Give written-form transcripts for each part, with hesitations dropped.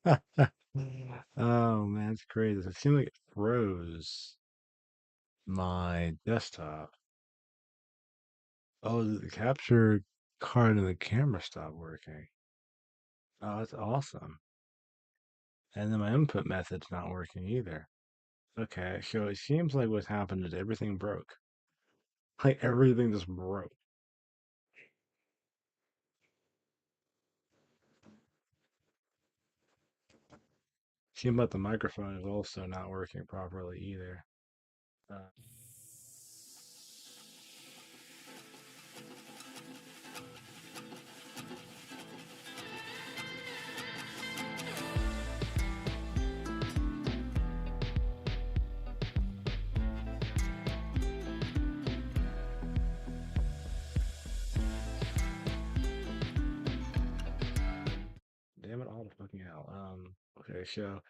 Oh man, it's crazy. It seemed like it froze my desktop. Oh, the capture card and the camera stopped working. Oh, that's awesome. And then my input method's not working either. Okay, so it seems like what happened is everything broke. Like everything just broke. Seems like the microphone is also not working properly either. Uh, Damn it all the fucking hell. Okay, so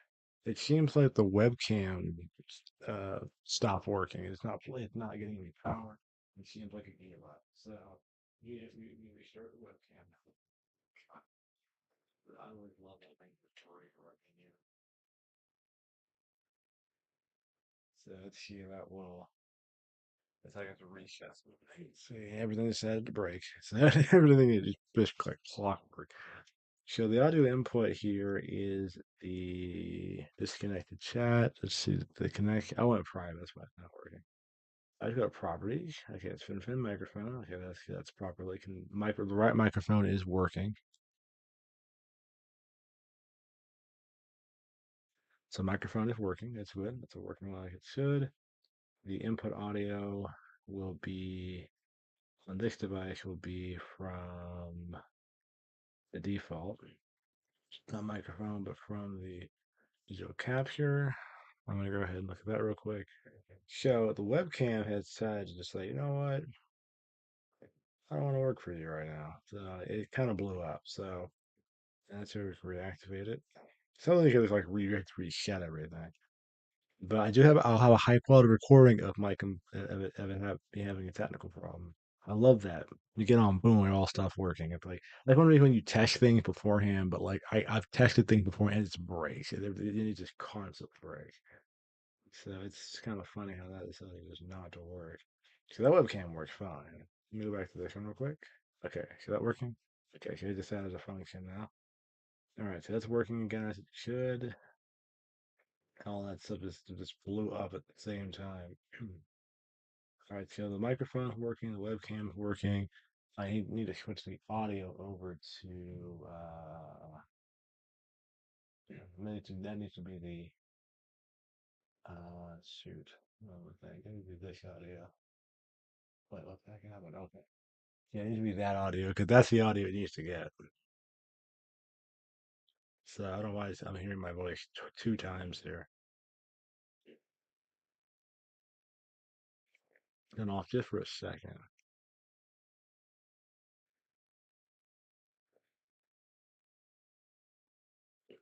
it seems like the webcam stopped working. It's not getting any power. It seems like it gave up. So you restart the webcam. I would love that thing to working here. So let's see if that will. It's like I have to reset something. See, everything decided to break. So everything is just like clockwork. So the audio input here is the disconnected chat. Let's see the connect. I want private. That's why it's not working. I just got properties. Okay, it's fin microphone. Okay, that's properly the right microphone is working. So microphone is working. That's good. That's working like it should. The input audio will be on this device will be from the default, not microphone, but from the digital capture. I'm gonna go ahead and look at that real quick. So the webcam has decided to just say, you know what, I don't want to work for you right now. So it kind of blew up. So that's where we can reactivate it. Something you could like have to reset everything. But I'll have a high quality recording of me having a technical problem. I love that. You get on, boom, it all stuff working. It's like when you test things beforehand, but like I've tested things before and it's breaks. It just constantly breaks. So it's kind of funny how that decided just not to work. So that webcam works fine. Let me go back to this one real quick. Okay, so that working? Okay, so it just added a function now. All right, so that's working again as it should. All that stuff just blew up at the same time. All right, so the microphone's working, the webcam's working. I need to switch the audio over to that needs to be the shoot. What was that? It needs to be this audio. Wait, what the heck happened? Okay. Yeah, it needs to be that audio because that's the audio it needs to get. So I don't know why I'm hearing my voice two times there. Turn off just for a second.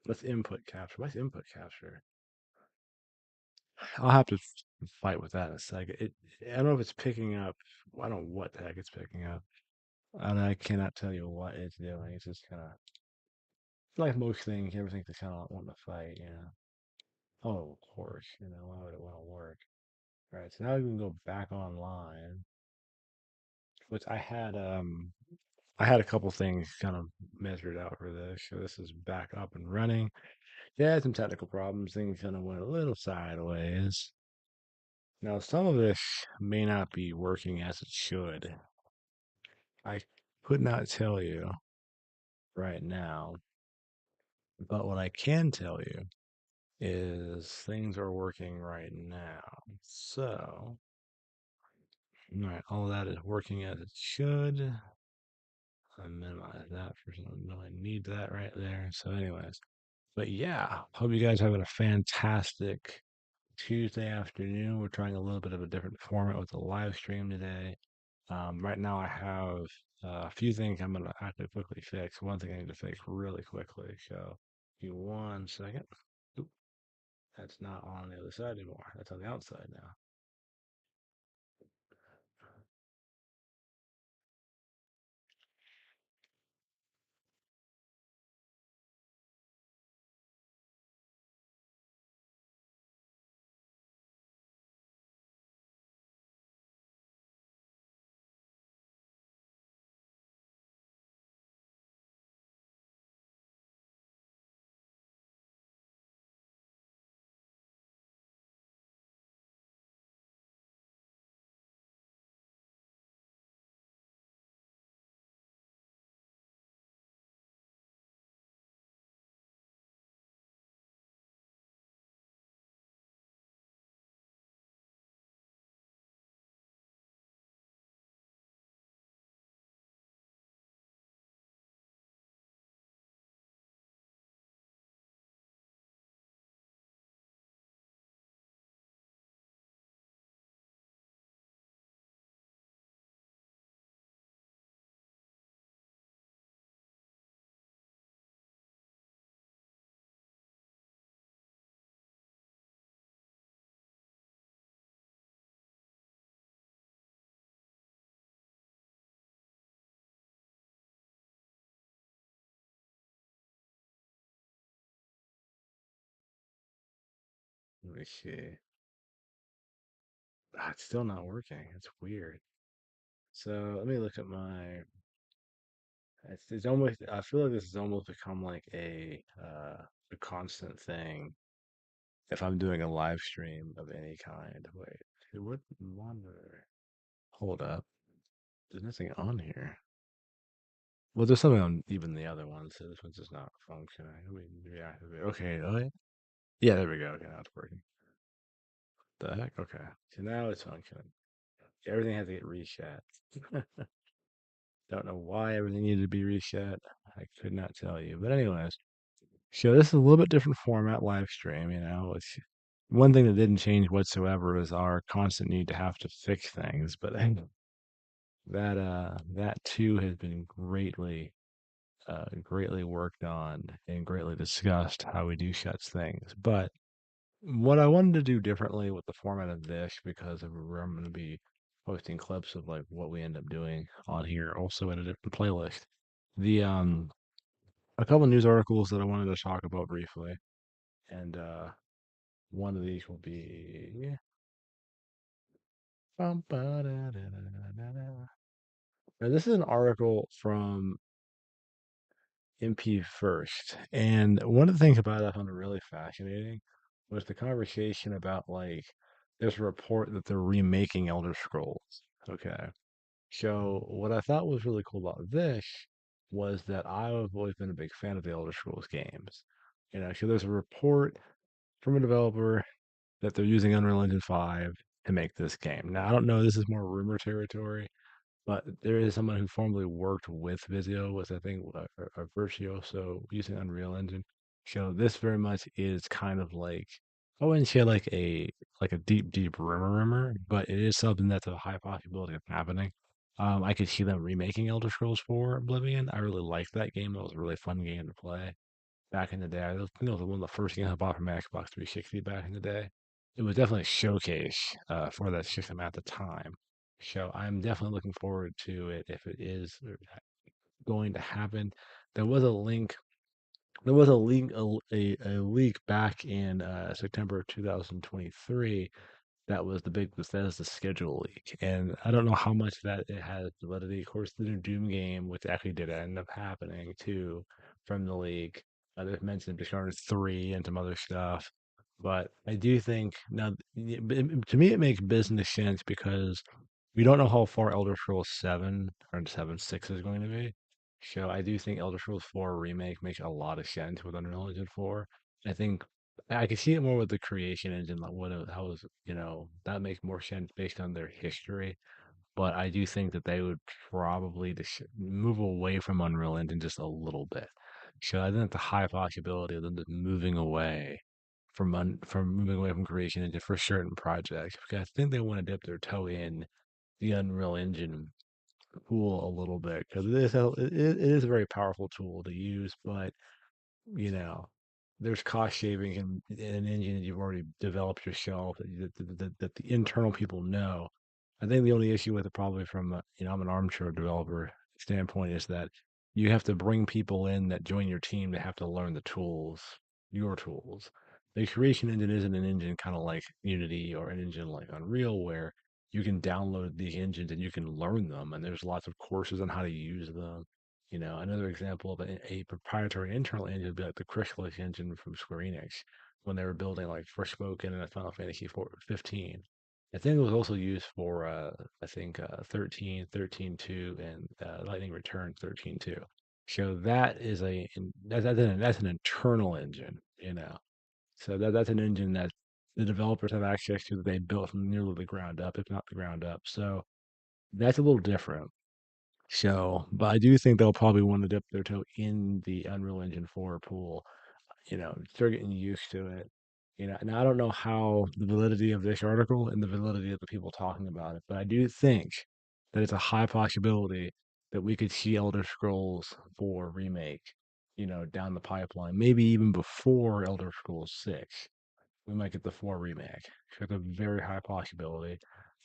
Let's input capture. What's input capture? I'll have to fight with that in a second. I don't know if it's picking up. I don't know what the heck it's picking up. And I cannot tell you what it's doing. It's just kind of like most things. Everything's just kind of wanting to fight, you know. Oh, of course. Why would it want to work? All right, so now we can go back online, which I had a couple things kind of measured out for this. So this is back up and running. Yeah, some technical problems. Things kind of went a little sideways. Now, some of this may not be working as it should. I could not tell you right now, but what I can tell you is things are working right now. So, all right, all that is working as it should. I minimize that for some. No, I need that right there. So, anyways, but yeah, hope you guys having a fantastic Tuesday afternoon. We're trying a little bit of a different format with the live stream today. Right now, I have a few things I'm going to have to quickly fix. One thing I need to fix really quickly. So, give me 1 second. Oop, that's not on the other side anymore. That's on the outside now. Let me see. Ah, it's still not working. It's weird. So let me look at my. It's almost. I feel like this has almost become like a constant thing. If I'm doing a live stream of any kind, wait, what monitor? Hold up. There's nothing on here. Well, there's something on even the other one, so this one's just not functioning. Let me reactivate. Okay, oh yeah, there we go. Okay, now it's working. The heck? Okay. So now it's functioning. Everything has to get reset. Don't know why everything needed to be reset. I could not tell you. But anyways, so this is a little bit different format live stream, It's one thing that didn't change whatsoever is our constant need to have to fix things, but that too has been greatly worked on and greatly discussed how we do such things. But what I wanted to do differently with the format of this, because I'm going to be posting clips of like what we end up doing on here, also in a different playlist. The A couple news articles that I wanted to talk about briefly, and one of these will be. Now, this is an article from MP First, and one of the things about it I found really fascinating was the conversation about like there's a report that they're remaking Elder Scrolls. Okay, so what I thought was really cool about this was that I've always been a big fan of the Elder Scrolls games. So there's a report from a developer that they're using Unreal Engine 5 to make this game. Now I don't know, this is more rumor territory, but there is someone who formerly worked with Visio, was I think a virtuoso using Unreal Engine. So this very much is kind of like I wouldn't say like a deep rumor, but it is something that's a high possibility of happening. I could see them remaking Elder Scrolls 4 Oblivion. I really liked that game. It was a really fun game to play back in the day. I think it was one of the first games I bought from Xbox 360 back in the day. It was definitely a showcase for that system at the time. So I'm definitely looking forward to it if it is going to happen. There was a link. There was a leak, a leak back in September of 2023 that was the big Bethesda schedule leak. And I don't know how much that it has validity. Of course, the new Doom game, which actually did end up happening too from the leak. They've mentioned Dishonored 3 and some other stuff. But I do think now, to me, it makes business sense because we don't know how far Elder Scrolls 7 or 7.6 is going to be. So I do think Elder Scrolls 4 Remake makes a lot of sense with Unreal Engine 4. I think I can see it more with the creation engine, like how was, that makes more sense based on their history. But I do think that they would probably just move away from Unreal Engine just a little bit. So I think the high possibility of them just moving away from moving away from creation engine for certain projects because I think they want to dip their toe in the Unreal Engine pool a little bit because it is a very powerful tool to use, but you know, there's cost savings in an engine that you've already developed yourself that the internal people know. I think the only issue with it, probably from I'm an armchair developer standpoint, is that you have to bring people in that join your team that have to learn the tools, your tools. The creation engine isn't an engine kind of like Unity or an engine like Unreal where you can download these engines and you can learn them, and there's lots of courses on how to use them. Another example of a proprietary internal engine would be like the Chrysalis engine from Square Enix when they were building like Forspoken and Final Fantasy 15. I think it was also used for I think 13, 13.2, and Lightning Return 13.2. So that's an internal engine. So that's an engine that the developers have access to that they built from nearly the ground up, if not the ground up. So that's a little different. So, but I do think they'll probably want to dip their toe in the Unreal Engine 4 pool, start getting used to it. And I don't know how the validity of this article and the validity of the people talking about it, but I do think that it's a high possibility that we could see Elder Scrolls 4 remake, down the pipeline, maybe even before Elder Scrolls 6 we might get the 4 remake. It's a very high possibility.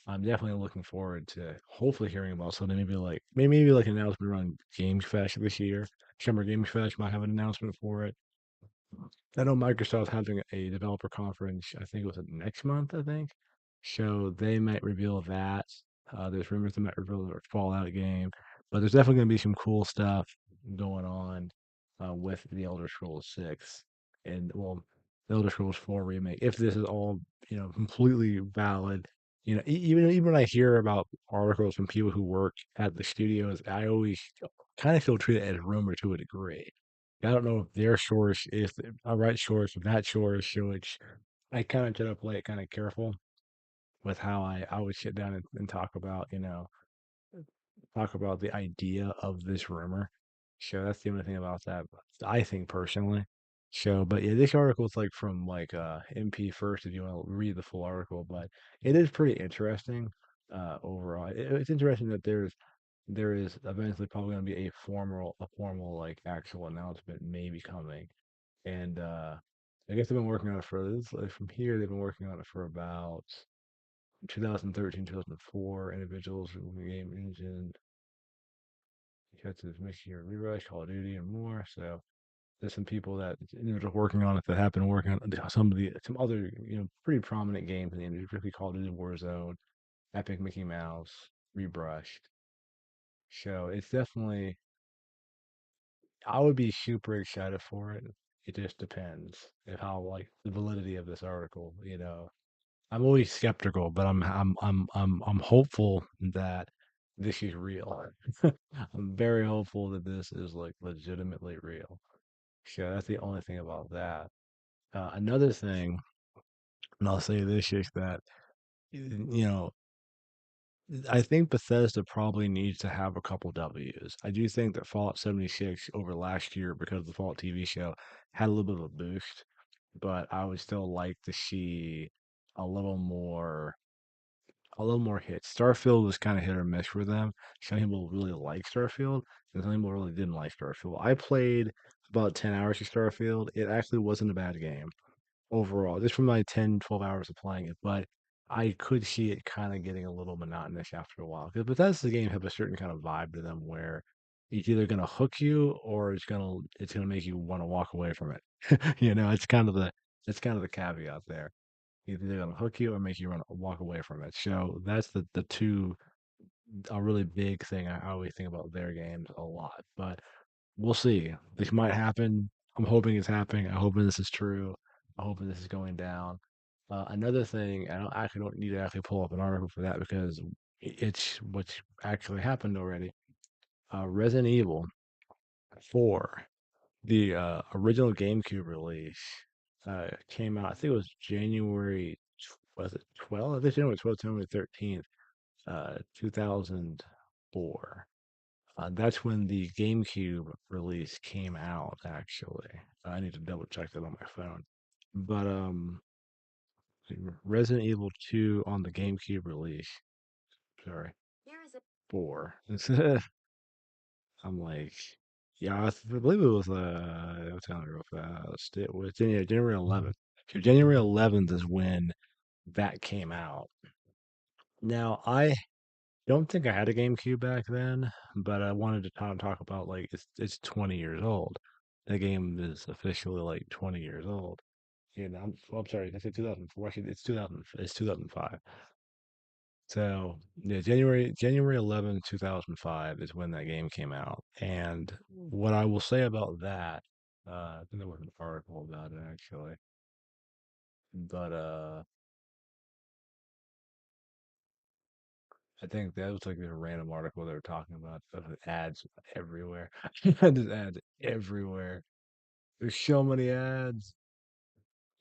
I'm definitely looking forward to hopefully hearing about something maybe like an announcement around Games Fest this year. Summer Games Fest might have an announcement for it. I know Microsoft's having a developer conference. I think it was next month. I think so. They might reveal that. There's rumors they might reveal their Fallout game, but there's definitely going to be some cool stuff going on with the Elder Scrolls 6 and well, the Elder Scrolls 4 remake. If this is all completely valid, even when I hear about articles from people who work at the studios, I always kind of feel treated as rumor to a degree. I don't know if their source is the right source or that source, so it's I kind of try to play it kind of careful with how I always sit down and talk about, talk about the idea of this rumor. So that's the only thing about that I think personally. So, but yeah, this article is like from like MP first if you want to read the full article, but it is pretty interesting overall. It's interesting that there is eventually probably going to be a formal like actual announcement maybe coming. And I guess they've been working on it for this like, from here. They've been working on it for about 2013, 2004. Individuals in the game engine, Texas, Michigan, Rewrite, Call of Duty, and more. So there's some people that individuals working on it that have been working on some other pretty prominent games in the industry, particularly Call of Duty Warzone, Epic Mickey Mouse, Rebrushed. So it's definitely I would be super excited for it. It just depends if how like the validity of this article. I'm always skeptical, but I'm hopeful that this is real. I'm very hopeful that this is like legitimately real. So that's the only thing about that. Another thing, and I'll say this is that you know I think Bethesda probably needs to have a couple W's. I do think that Fallout 76 over last year, because of the Fallout TV show, had a little bit of a boost, but I would still like to see a little more, a little more hits. Starfield was kind of hit or miss for them. Some people really like Starfield, and some people really didn't like Starfield. I played about 10 hours of Starfield. It actually wasn't a bad game overall, just from my 10, 12 hours of playing it. But I could see it kind of getting a little monotonous after a while. Because Bethesda games have a certain kind of vibe to them where it's either gonna hook you or it's gonna make you want to walk away from it. It's kind of the caveat there. It's either gonna hook you or make you want to walk away from it. So that's the two a really big thing I always think about their games a lot. But we'll see. This might happen. I'm hoping it's happening. I'm hoping this is true. I'm hoping this is going down. Another thing, I don't need to actually pull up an article for that because it's what's actually happened already. Resident Evil 4, the original GameCube release, came out. I think it was January. Was it 12? I think January 12th, January 13th, 2004. That's when the GameCube release came out, actually. I need to double check that on my phone. But Resident Evil 2 on the GameCube release. Sorry, 4. I'm like, yeah, I believe it was I'll tell you real fast. It was January 11th. So January 11th is when that came out. Now, I don't think I had a GameCube back then, but I wanted to talk about like it's 20 years old. The game is officially like 20 years old. I'm sorry, I said 2004. Actually, it's 2005. So yeah, January 11th, 2005 is when that game came out. And what I will say about that, I think there was an article about it actually, but I think that was like a random article they were talking about ads everywhere. There's ads everywhere. There's so many ads,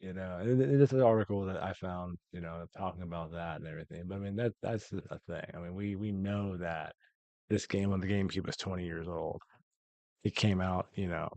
and this is an article that I found, talking about that and everything. But I mean, that's a thing. I mean, we know that this game on the GameCube is 20 years old. It came out, January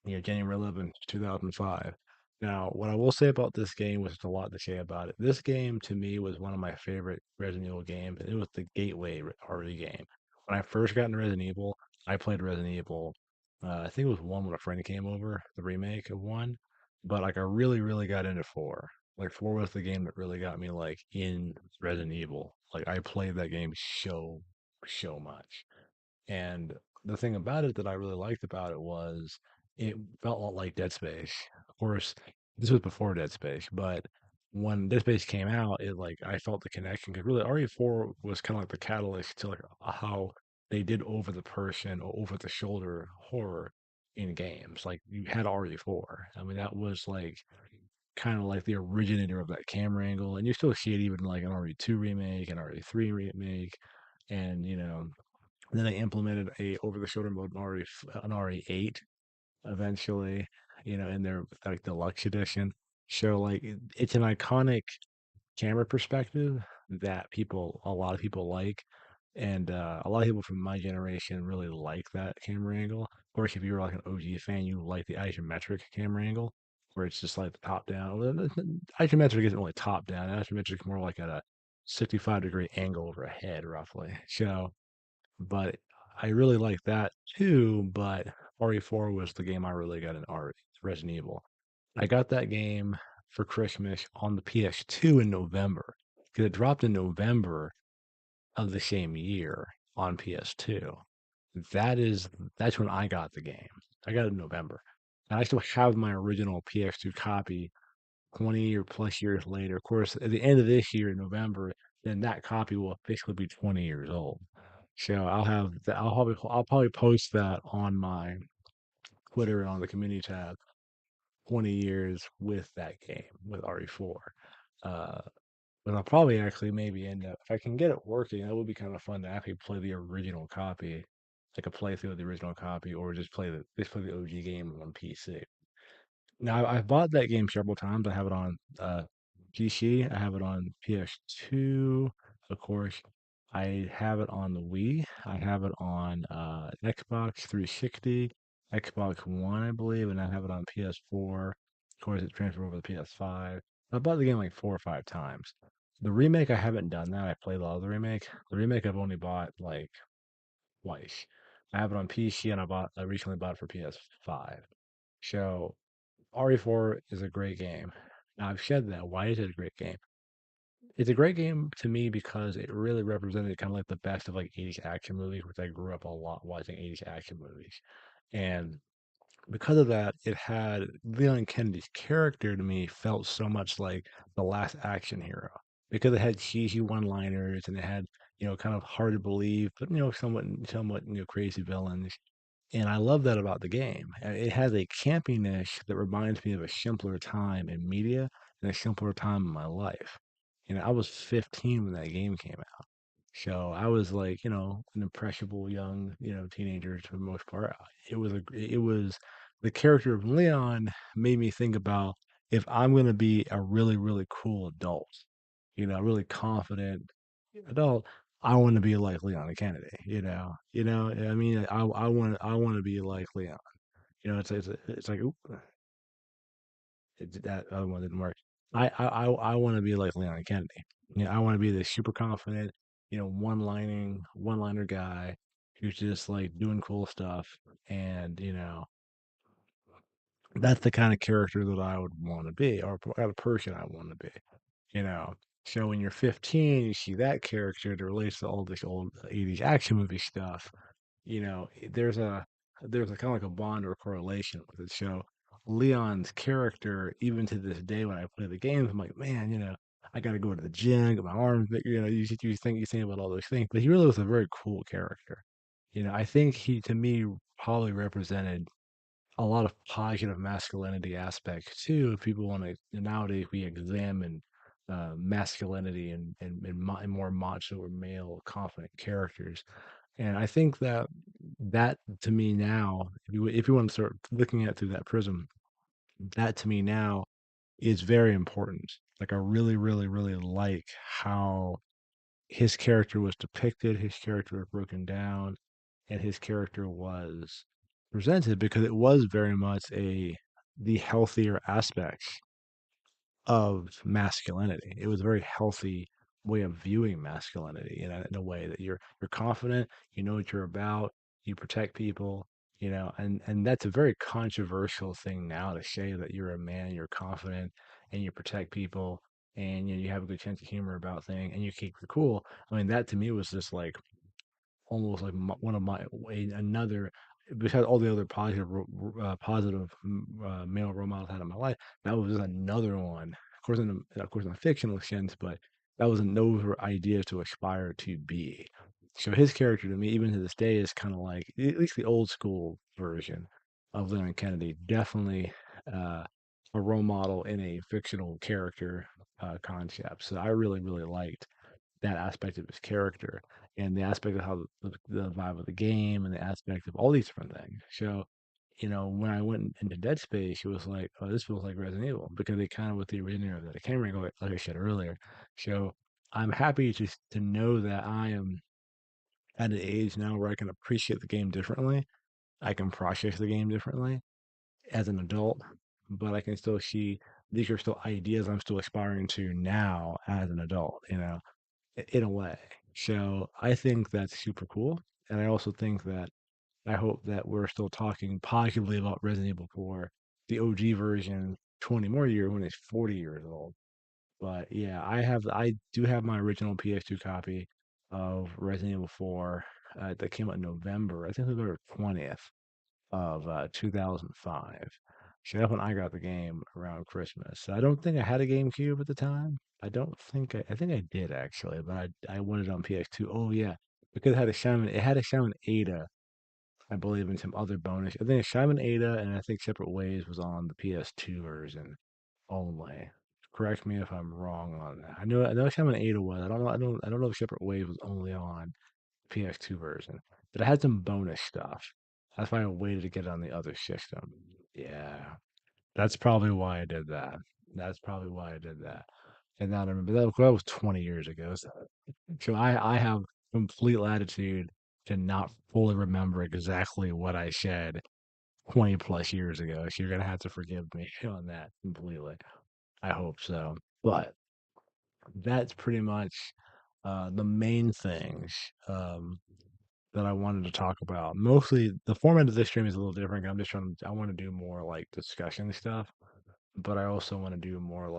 11th, 2005. Now, what I will say about this game was a lot to say about it. This game to me was one of my favorite Resident Evil games. It was the gateway RE game. When I first got into Resident Evil, I played Resident Evil. I think it was one when a friend came over, the remake of one. But like I really, really got into four. Like four was the game that really got me like in Resident Evil. Like I played that game so much. And the thing about it that I really liked about it was it felt a lot like Dead Space. Of course, this was before Dead Space, but when Dead Space came out, it like I felt the connection because really RE4 was kind of like the catalyst to like how they did over the person or over the shoulder horror in games. Like you had RE4. I mean, that was like kind of like the originator of that camera angle, and you still see it even like an RE2 remake, an RE3 remake, and then they implemented a over the shoulder mode in an RE8 eventually, in their like deluxe edition. So like it's an iconic camera perspective that a lot of people like, and a lot of people from my generation really like that camera angle. Of course, if you're like an OG fan, you like the isometric camera angle, where it's just like the top down. Well, isometric isn't really top down. Isometric is more like at a 65-degree angle over a head, roughly. So but I really like that too. But RE4 was the game I really got in RE, Resident Evil. I got that game for Christmas on the PS2 in November because it dropped in November of the same year on PS2. That is that's when I got the game. I got it in November. And I still have my original PS2 copy 20 or plus years later. Of course, at the end of this year in November, then that copy will officially be 20 years old. So I'll probably post that on my Twitter and on the community tab. 20 years with that game with RE4. Uh, but I'll probably actually maybe end up if I can get it working. That would be kind of fun to actually play the original copy, like a playthrough of the original copy, or just play the OG game on PC. Now, I've bought that game several times. I have it on PC. I have it on PS2, of course. I have it on the Wii. I have it on Xbox 360, Xbox One, I believe, and I have it on PS4. Of course, it transferred over to PS5. I bought the game like 4 or 5 times. The remake, I haven't done that. I played a lot of the remake. The remake, I've only bought like twice. I have it on PC, and I recently bought it for PS5. So RE4 is a great game. Now, I've said that. Why is it a great game? It's a great game to me because it really represented kind of like the best of like 80s action movies, which I grew up a lot watching 80s action movies. And because of that, it had Leon Kennedy's character to me felt so much like the last action hero because it had cheesy one-liners and it had, kind of hard to believe, but somewhat, crazy villains. And I love that about the game. It has a campiness that reminds me of a simpler time in media and a simpler time in my life. I was 15 when that game came out. So I was like, an impressionable young, teenager for the most part. It was the character of Leon made me think about if I'm going to be a really, really cool adult, really confident adult, I want to be like Leon Kennedy, I mean, I want to be like Leon. It's like, oop, that other one didn't work. I want to be like Leon Kennedy. I want to be this super confident, one-liner guy who's just like doing cool stuff, and that's the kind of character that I would want to be, or kind of person I want to be. You know. So when you're 15, you see that character that relates to all this old 80s action movie stuff. There's a kind of like a bond or correlation with it. So Leon's character, even to this day, when I play the games, I'm like, man, I got to go to the gym, get my arms big. You think about all those things, but he really was a very cool character. I think he, to me, probably represented a lot of positive masculinity aspects too. If people want to nowadays, we examine masculinity and more macho or male confident characters, and I think that to me now, if you want to start looking at it through that prism, that to me now is very important. Like I really, really, really like how his character was depicted, his character was broken down, and his character was presented because it was very much the healthier aspects of masculinity. It was a very healthy way of viewing masculinity in a way that you're confident, you know what you're about, you protect people, and that's a very controversial thing now to say that you're a man, you're confident, and you protect people, and you have a good sense of humor about things, and you keep your cool. I mean, that to me was just like almost like one of my another besides all the other positive male role models I had in my life, that was just another one. Of course, in a fictional sense, but that was another idea to aspire to be. So his character to me, even to this day, is kind of like at least the old school version of Leon Kennedy. Definitely a role model in a fictional character concept. So I really, really liked that aspect of his character and the aspect of how the vibe of the game and the aspect of all these different things. So, when I went into Dead Space, it was like, oh, this feels like Resident Evil because they kind of with the originator of that camera, like I said earlier. So I'm happy to know that I am at an age now where I can appreciate the game differently. I can process the game differently as an adult, but I can still see these are still ideas I'm still aspiring to now as an adult, in a way. So I think that's super cool. And I also think that I hope that we're still talking positively about Resident Evil 4, the OG version, 20 more years when it's 40 years old. But yeah, I do have my original PS2 copy of Resident Evil 4 that came out in November. I think November 20th of 2005. So that's when I got the game around Christmas. So I don't think I had a GameCube at the time. I think I did actually, but I wanted it on PS2. Oh yeah, because it had a Shaman Ada, I believe, and some other bonus. I think a Shaman Ada and I think Separate Ways was on the PS2 version only. Correct me if I'm wrong on that. I know Shaman Ada was. I don't know if Separate Ways was only on PS2 version, but it had some bonus stuff. That's why I waited to get it on the other system. Yeah, that's probably why I did that. That's probably why I did that. And now I remember that was 20 years ago. So I have complete latitude to not fully remember exactly what I said 20 plus years ago. So you're gonna have to forgive me on that completely. I hope so. But that's pretty much the main things. That I wanted to talk about. Mostly the format of this stream is a little different. I want to do more like discussion stuff, but I also want to do more of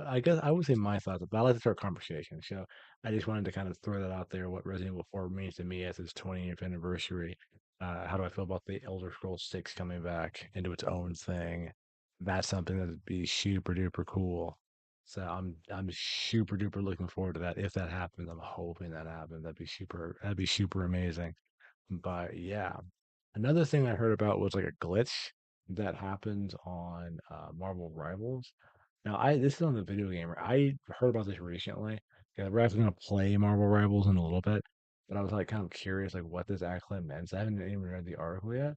I guess I would say my thoughts, but I like to start conversations. So I just wanted to kind of throw that out there, what Resident Evil 4 means to me as its 20th anniversary. How do I feel about the Elder Scrolls 6 coming back into its own thing? That's something that'd be super duper cool. So I'm super duper looking forward to that. If that happens, I'm hoping that happens. That'd be super amazing. But yeah, another thing I heard about was like a glitch that happened on Marvel Rivals. Now, I this is on the video gamer. I heard about this recently. Yeah, we're actually gonna play Marvel Rivals in a little bit, but I was like kind of curious like what this actually meant. So I haven't even read the article yet.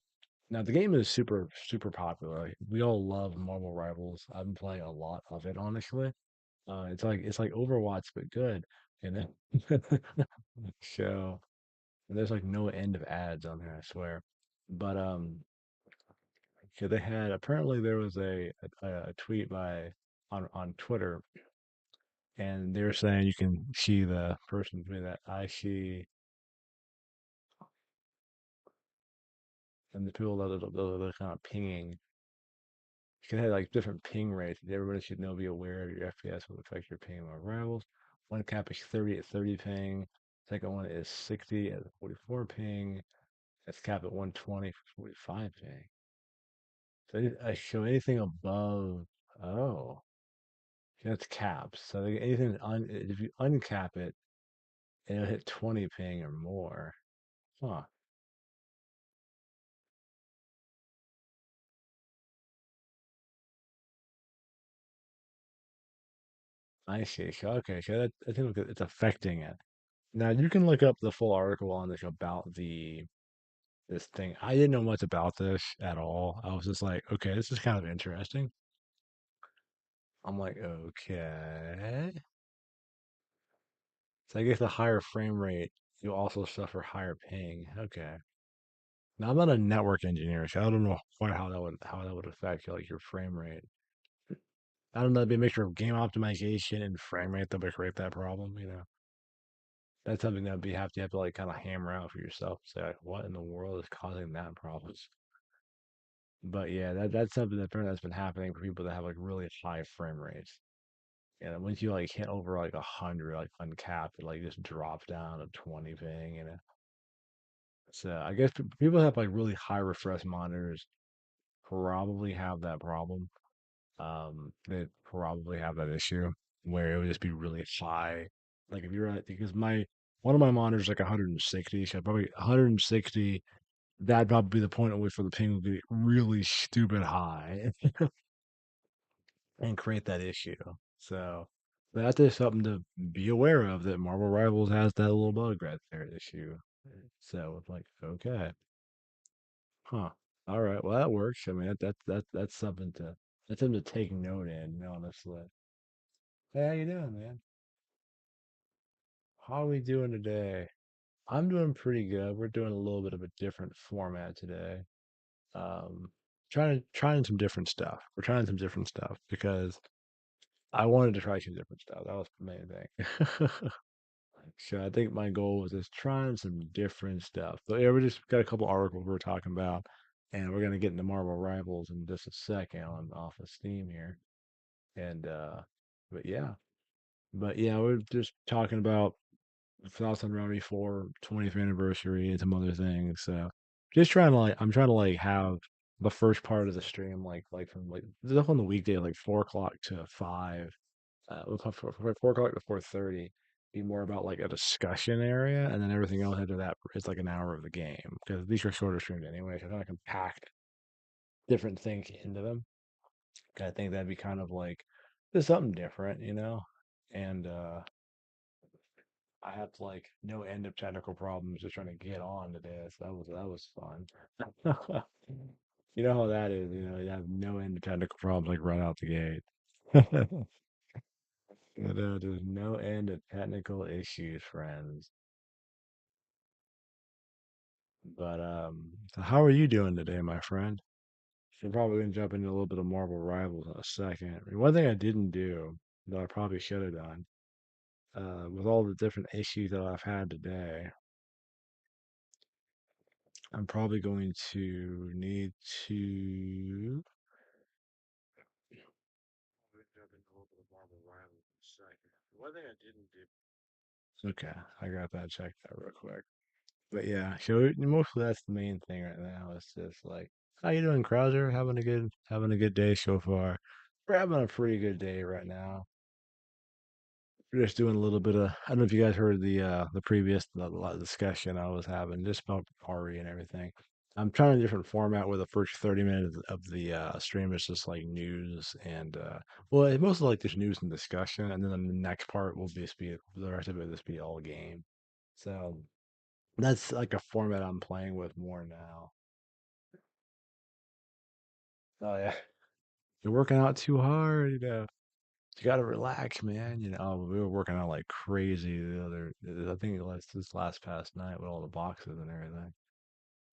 Now the game is super super popular. Like, we all love Marvel Rivals. I've been playing a lot of it honestly. It's like Overwatch but good, you know. So there's like no end of ads on there, I swear. But so they had apparently there was a tweet by on Twitter, and they were saying you can see the person doing that. I see, and the people that are kind of pinging. You can have like different ping rates. Everybody should know, be aware of your FPS will affect your ping on rivals. One cap is 30 at 30 ping. Second one is 60 at 44 ping. That's capped at 120 for 45 ping. So I show anything above. Oh, that's capped. So anything if you uncap it, it'll hit 20 ping or more. Huh. I see. So okay, so I think it's affecting it. Now you can look up the full article on this about this thing. I didn't know much about this at all. I was just like, okay, this is kind of interesting. I'm like, okay. So I guess the higher frame rate, you also suffer higher ping. Okay. Now I'm not a network engineer, so I don't know quite how that would affect like your frame rate. I don't know, it'd be a mixture of game optimization and frame rate that would create that problem. That's something that you have to like kind of hammer out for yourself. Say like, what in the world is causing that problem? But yeah, that's something that's been happening for people that have like really high frame rates. And once you like hit over like 100, like uncapped, it like just drop down to 20 ping. So I guess people that have like really high refresh monitors probably have that problem. They probably have that issue where it would just be really high. Like if you're at, because my one of my monitors like 160, so probably 160. That'd probably be the point at which where the ping would be really stupid high and create that issue. So that's just something to be aware of that Marvel Rivals has that little bug right there issue. So it's like, okay, huh. All right, well that works. I mean that's something to take note in, honestly. Hey, how you doing, man? How are we doing today? I'm doing pretty good. We're doing a little bit of a different format today. Um, trying some different stuff. We're trying some different stuff because I wanted to try some different stuff. That was the main thing. So I think my goal was just trying some different stuff. So yeah, we just got a couple articles we're talking about, and we're gonna get into Marvel Rivals in just a second on off of Steam here. And but yeah, we're just talking about thoughts on RE4 20th anniversary and some other things. So just trying to I'm trying to have the first part of the stream from stuff on the weekday like 4 o'clock to 5, from 4 o'clock to 4:30 be more about like a discussion area, and then everything else after that is like an hour of the game because these are shorter streams anyway. So I kind of compact different things into them. I think that'd be kind of like just something different, and I had like no end of technical problems just trying to get on to this. That was fun. You know how that is, you have no end of technical problems like right out the gate. There's no end of technical issues, friends. But so how are you doing today, my friend? We're probably gonna jump into a little bit of Marvel Rivals in a second. I mean, one thing I didn't do that I probably should have done, with all the different issues that I've had today, I'm probably going to need to jump into a little bit of Marvel Rivals in a second. One thing I didn't do. Okay, I got that checked out real quick. But yeah, so mostly that's the main thing right now. It's just like, how you doing, Krauser? Having a good day so far. We're having a pretty good day right now. We're just doing a little bit of. I don't know if you guys heard the previous discussion I was having just about RE and everything. I'm trying a different format where the first 30 minutes of the stream is just like news and well, it's mostly like just news and discussion, and then the next part will just be the rest of it will just be all game. So that's like a format I'm playing with more now. Oh yeah, you're working out too hard, You gotta relax, man. We were working out like crazy the other. I think it was this last past night with all the boxes and everything.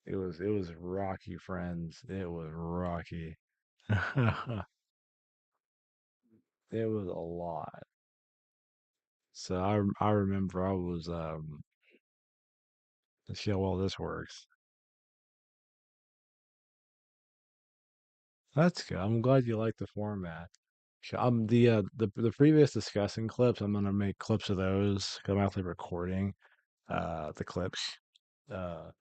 It was rocky, friends. It was rocky. It was a lot. So I remember I was let's see how well this works. That's good. I'm glad you like the format. The previous discussing clips. I'm gonna make clips of those. 'Cause I'm actually recording the clips. Uh,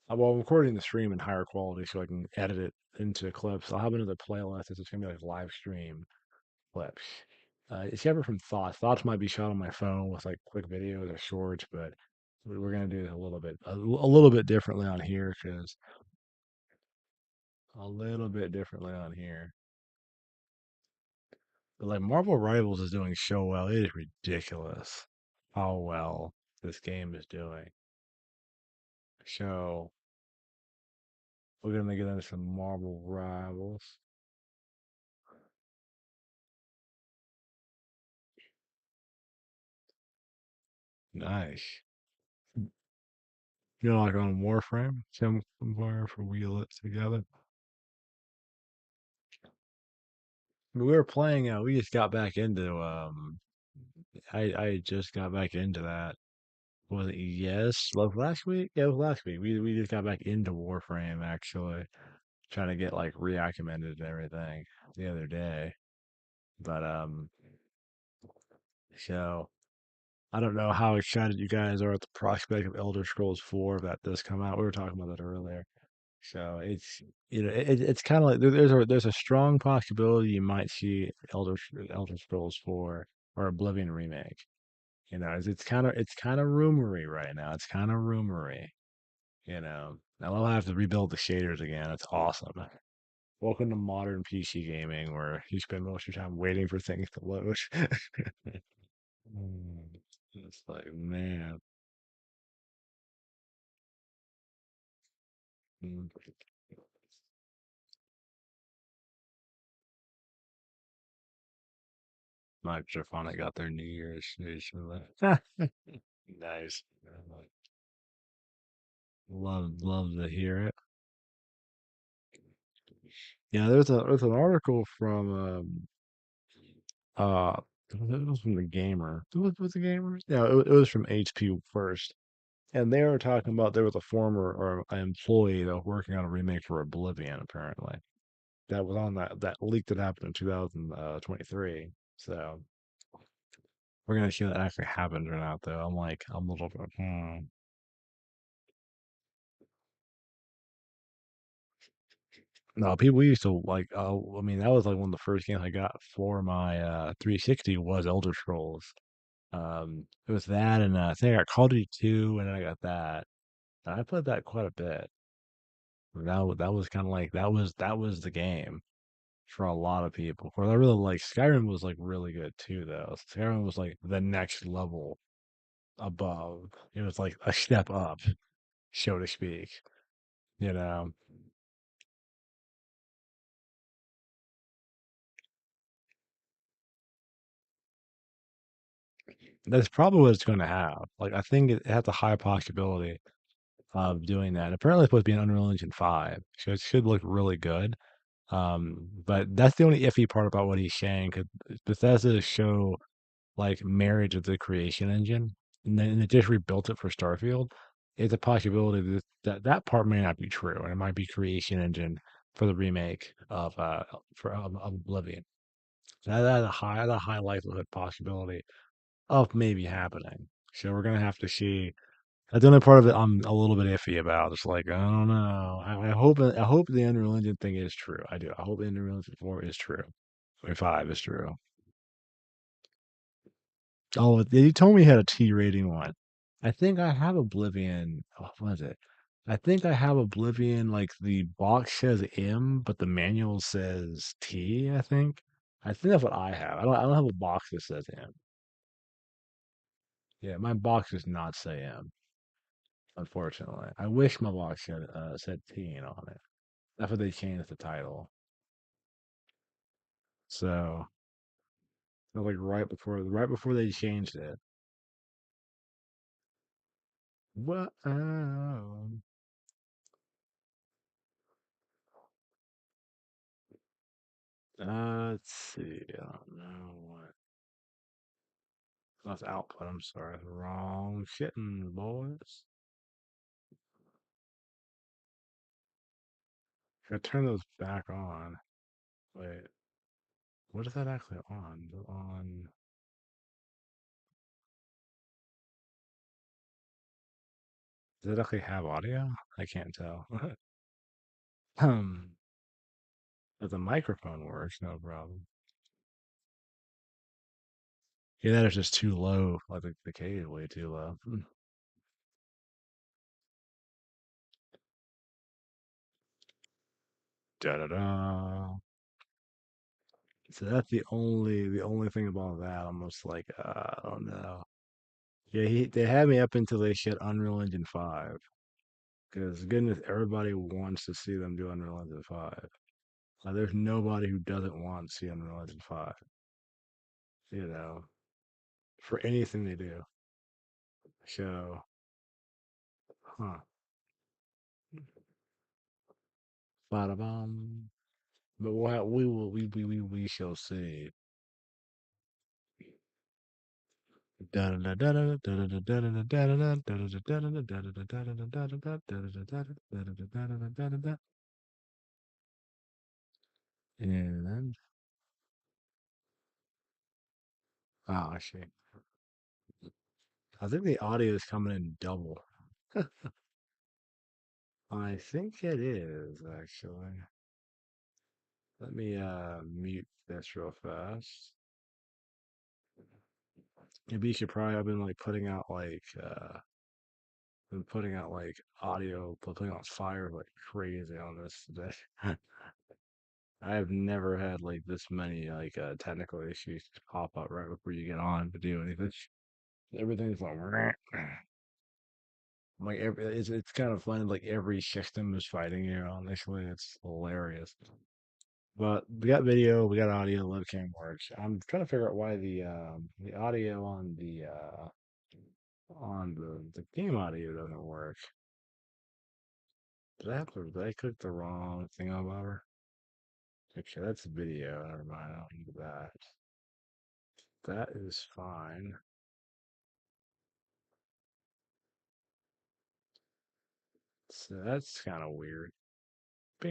well, I'm recording the stream in higher quality so I can edit it into clips. I'll have another playlist. It's gonna be like live stream clips. It's separate from thoughts. Thoughts might be shot on my phone with like quick videos or shorts, but we're gonna do it a little bit differently on here because a little bit differently on here. But like Marvel Rivals is doing so well, it is ridiculous how well this game is doing. So we're gonna get into some Marvel Rivals. Nice. Like on Warframe, some Warframe for wheel it together. We were playing. We just got back into. I just got back into that. Was it last week? Yeah, it was last week. We just got back into Warframe actually, trying to get like reacclimated and everything the other day. But so I don't know how excited you guys are at the prospect of Elder Scrolls 4 if that does come out. We were talking about that earlier. So it's it's kind of like there's a strong possibility you might see Elder Scrolls 4 or Oblivion remake. You know, it's kind of rumory right now. It's kind of rumory. You know, now I'll have to rebuild the shaders again. It's awesome. Welcome to modern PC gaming, where you spend most of your time waiting for things to load. Mm, it's like, man, mm, Microphonic got their New Year's news for that. Nice. Love to hear it. Yeah, there's an article from uh it was from the Gamer. Was the Gamer? Yeah, it was from HP first. And they were talking about there was a former or an employee that was working on a remake for Oblivion, apparently. That was on that leak that happened in 2023. So we're gonna see if that actually happened or not, though. I'm a little bit, No, people used to like. I mean, that was like one of the first games I got for my 360 was Elder Scrolls. It was that, and I think I got Call of Duty 2, and then I got that. And I played that quite a bit. That was kind of like that was the game for a lot of people. Of course, I really like Skyrim was like really good too, though. Skyrim was like the next level above. It was like a step up, so to speak. You know, that's probably what it's going to have. Like, I think it has a high possibility of doing that. Apparently, it's supposed to be an Unreal Engine 5, so it should look really good. But that's the only iffy part about what he's saying, because Bethesda show like marriage of the creation engine, and then it just rebuilt it for Starfield. It's a possibility that part may not be true, and it might be creation engine for the remake of Oblivion. That's a high likelihood possibility of maybe happening. So we're gonna have to see. That's the only part of it I'm a little bit iffy about. It's like I don't know. I hope the Unreal Engine thing is true. I do. I hope the Unreal Engine 4 is true. Or 5 is true. Oh, you told me you had a T rating one. I think I have Oblivion. Oh, what was it? I think I have Oblivion. Like the box says M, but the manual says T. I think that's what I have. I don't have a box that says M. Yeah, my box does not say M. Unfortunately, I wish my box said teen on it. That's what they changed the title. So it was like right before they changed it. What? Let's see. I don't know what. That's output. I'm sorry. Wrong shitting, boys. I turn those back on. Wait, what is that actually on? Does it actually have audio? I can't tell. um, but the microphone works, no problem. Yeah, that is just too low. Like the K is way too low. Da da da. So that's the only thing about that. I'm just like, I don't know. Yeah, they had me up until they shit Unreal Engine 5. Because goodness, everybody wants to see them do Unreal Engine 5. Like, there's nobody who doesn't want to see Unreal Engine 5, you know, for anything they do. So, huh. Bada bum. But we shall see. And oh, I see. I think the audio is coming in double. I think it is actually. Let me mute this real fast. Maybe you should probably I've been like putting out like audio, putting out fire like crazy on this today. I have never had like this many like technical issues pop up right before you get on to do anything. Everything's like it's kind of fun. Like every system is fighting you. Honestly, it's hilarious. But we got video, we got audio, webcam works. I'm trying to figure out why the audio on the game audio doesn't work. Did I click the wrong thing on her? Okay, that's video. Never mind. I don't need that. That is fine. So that's kind of weird. The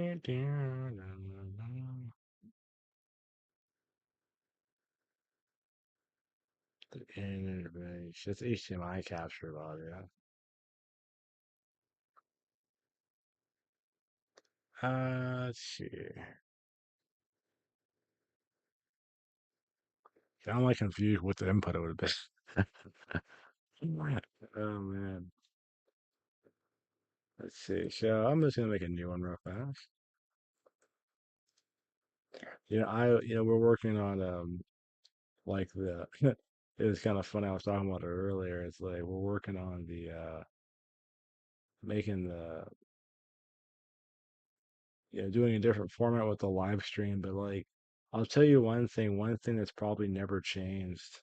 interface. It's HDMI capture audio. Let's see. I'm like confused what the input would have been. Oh man. Let's see. So I'm just gonna make a new one real fast. We're working on like the it was kind of funny. I was talking about it earlier. It's like we're working on the making the doing a different format with the live stream, but like I'll tell you one thing that's probably never changed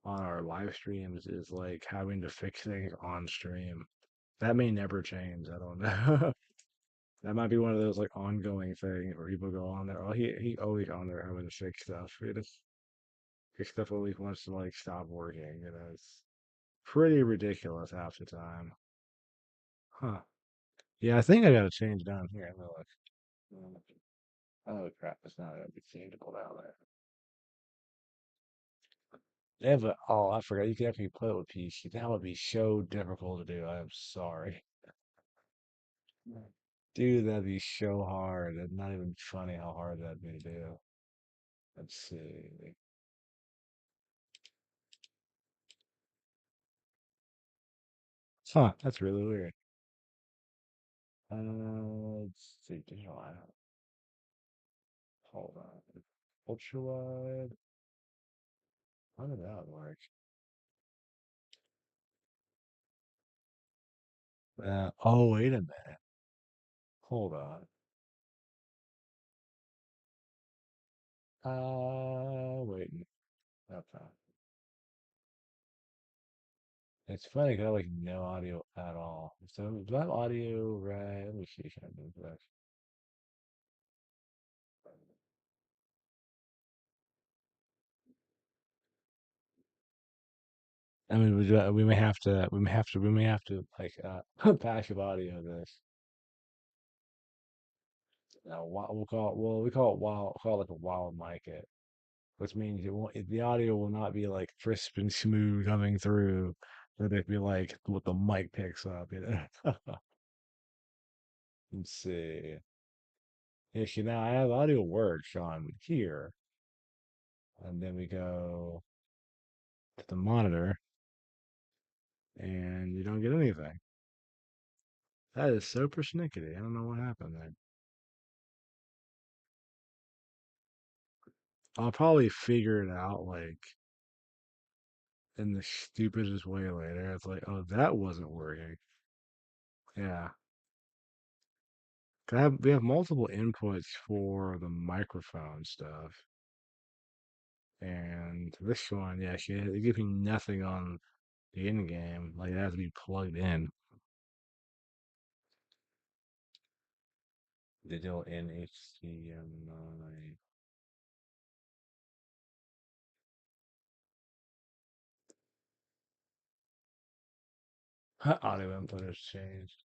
on our live streams is like having to fix things on stream. That may never change. I don't know. That might be one of those like ongoing things where people go on there. Oh, he always on there having to fix stuff. His stuff always wants to like stop working. It's pretty ridiculous half the time. Huh. Yeah, I think I gotta change down here. Let me look. Oh crap, it's not gonna be changeable down there. They have oh, I forgot. You can actually play it with PC. That would be so difficult to do. I am sorry. Dude, that'd be so hard. It's not even funny how hard that'd be to do. Let's see. Huh, that's really weird. Let's see. Digital out. Hold on. Ultra wide. How did that work? Oh, wait a minute. Hold on. Wait. Okay. It's funny 'cause I have like no audio at all. So do I have audio right? Let me see. Can I move this? I mean, we may have to like passive audio this. We'll call it, well, we call it wild, call it like a wild mic it, which means the audio will not be like crisp and smooth coming through. It'll be like what the mic picks up. Let's see. Yeah, see, now I have audio works on here, and then we go to the monitor, and you don't get anything. That is so persnickety. I don't know what happened there. I'll probably figure it out like in the stupidest way later. It's like, oh, that wasn't working. Yeah. We have multiple inputs for the microphone stuff. And this one, yeah, it gives me nothing on the in game. Like it has to be plugged in. Digital in HDMI. Audio input has changed.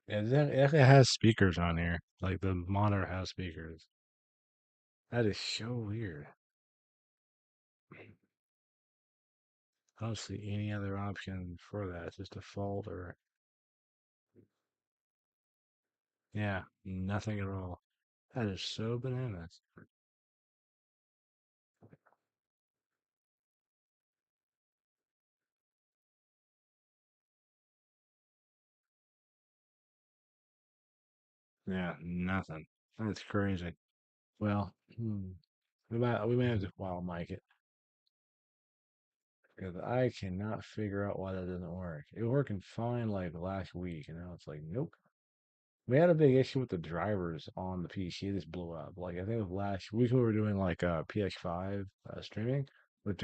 It actually has speakers on here. Like the monitor has speakers. That is so weird. I don't see any other option for that. It's just default or yeah, nothing at all. That is so bananas. Yeah, nothing. That's crazy. Well, we may have to wild mic it because I cannot figure out why that doesn't work. It was working fine like last week, and now it's like nope. We had a big issue with the drivers on the PC. It just blew up. Like I think it was last week we were doing like PS5 streaming, but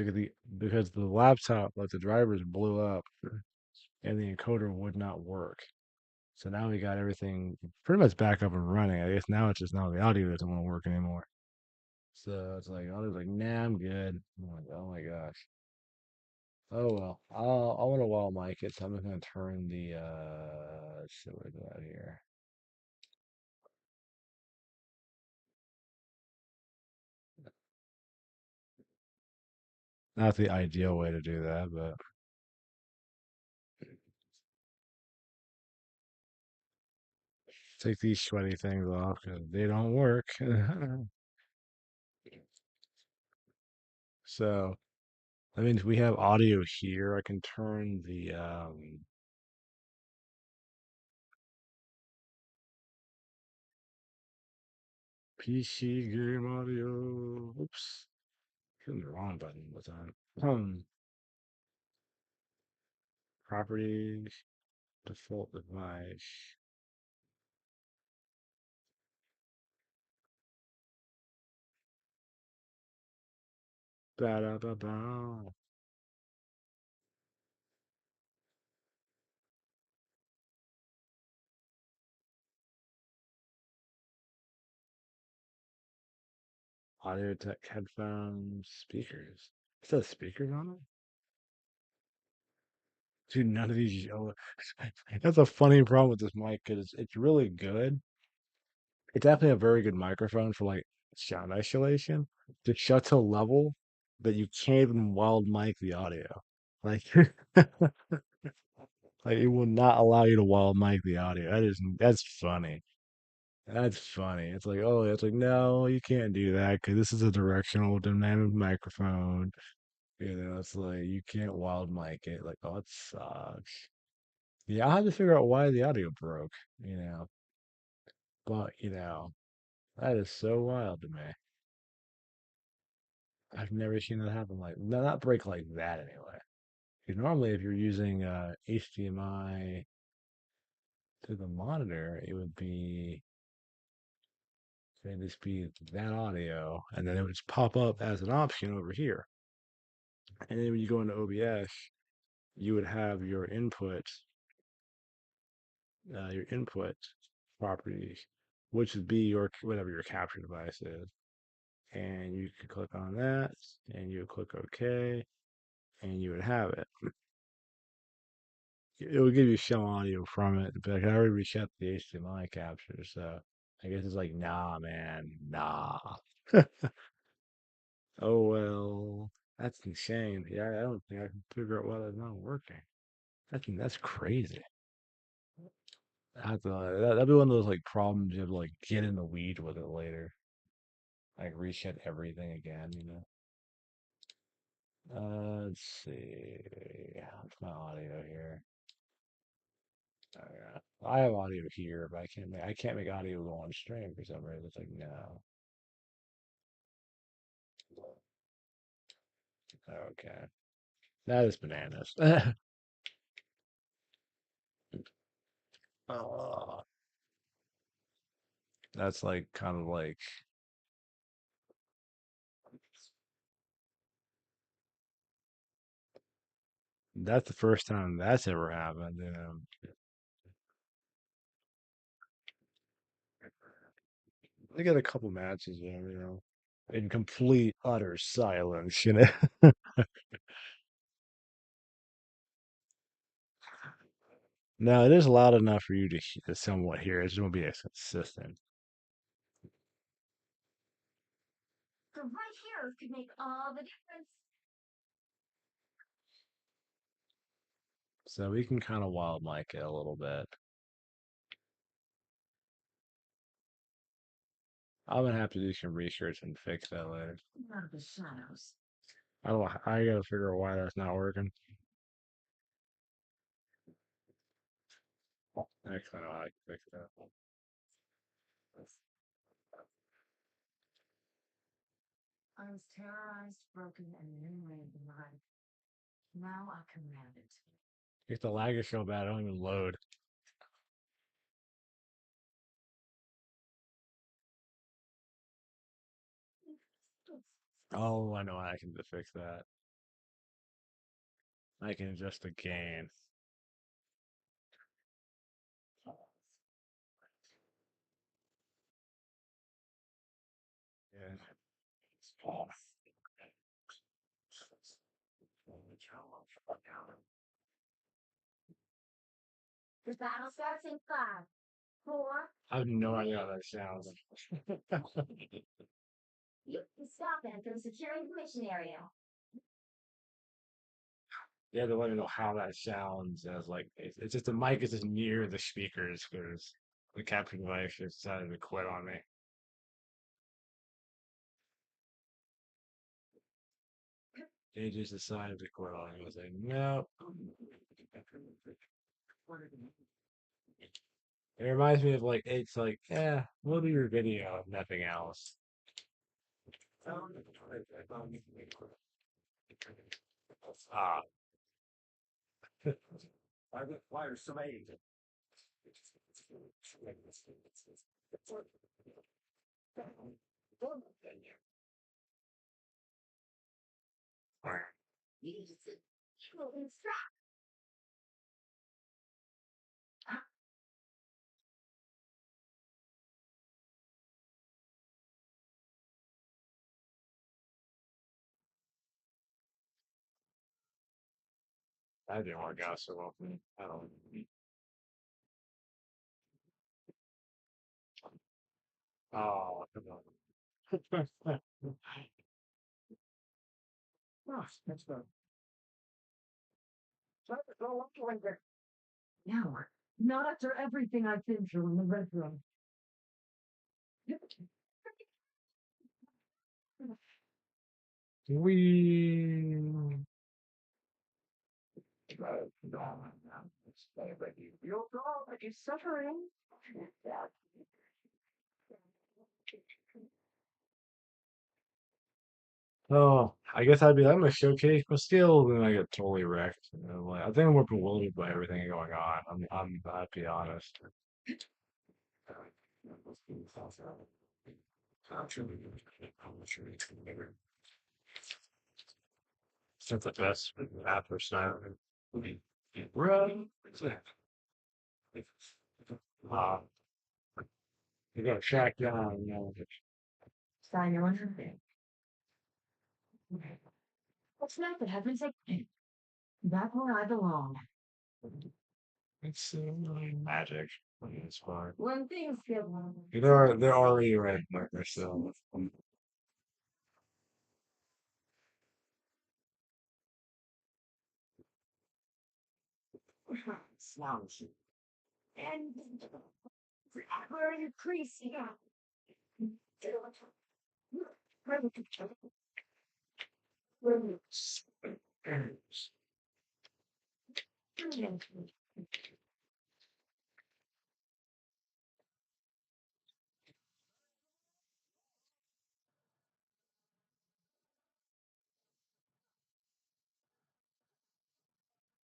because the laptop, like the drivers blew up and the encoder would not work. So now we got everything pretty much back up and running. I guess now it's just now the audio doesn't want to work anymore. So it's like audio's like, nah, I'm good. I'm like, oh my gosh. Oh well. I want to wall mic it, so I'm just gonna turn the let's see what I got here. Not the ideal way to do that, but take these sweaty things off because they don't work. So that means we have audio here. I can turn the PC game audio. Oops, hitting the wrong button all the time. Properties, default device. Ba da ba ba. Audio tech headphones, speakers. It says speakers on it? Dude, none of these. Oh, that's a funny problem with this mic because it's really good. It's definitely a very good microphone for like sound isolation. Just shuts a level that you can't even wild mic the audio. Like, like it will not allow you to wild mic the audio. That's funny. That's funny. It's like, oh, it's like, no, you can't do that because this is a directional dynamic microphone. It's like you can't wild mic it. Like, oh, it sucks. Yeah, I had to figure out why the audio broke, you know. But, that is so wild to me. I've never seen that happen like no, not break like that anyway. Because normally if you're using HDMI to the monitor, it would be say this be that audio, and then it would just pop up as an option over here. And then when you go into OBS, you would have your input properties, which would be your whatever your capture device is. And you could click on that, and you would click OK, and you would have it. It would give you show audio from it, but I already reset the HDMI capture, so I guess it's like, nah, man, nah. Oh well, that's insane. Yeah, I don't think I can figure out why that's not working. That's crazy. That'd be one of those like problems you have to like get in the weed with it later. Like reset everything again. Let's see. What's my audio here? Oh, yeah. I have audio here, but I can't make audio go on stream for some reason. It's like no. Okay. That is bananas. Oh, that's like kind of like that's the first time that's ever happened. They got a couple matches there, in complete utter silence. No, it is loud enough for you to somewhat hear. It just won't be as consistent. The right here could make all the difference. So we can kind of wild mic it a little bit. I'm gonna have to do some research and fix that later. Out of the shadows. I gotta figure out why that's not working. Actually, I know how I can fix that. I was terrorized, broken, and humiliated in life. Now I command it. If the lag is so bad, I don't even load. Oh, I know how I can fix that. I can adjust the gain. Yeah. The battle starts in 5, 4. I have no idea how that sounds. You can stop them from securing the mission area. You have to let me know how that sounds as like it's just the mic is just near the speakers because the capture device just decided to quit on me. They just decided to quit on me. I was like, no. It reminds me of like it's like, yeah, we'll do your video, nothing else. Ah, I require some aid. That didn't work out so well for me. I don't. Oh, come on. Oh, that's good. No, not after everything I've been through in the red room. We. You're wrong, but you're suffering. Oh, I guess I'd be like, I'm gonna showcase my skills, and I get totally wrecked. Like, I think I'm more bewildered by everything going on. I'll be honest. Since the best after Snyder. Run. Uh, you gotta track down, Sign your underthing. What's that for heaven's sake? Back where I belong. It's magic. It's fine. When things get wrong. They're already right there, so. Slouchy. And where are you creasing?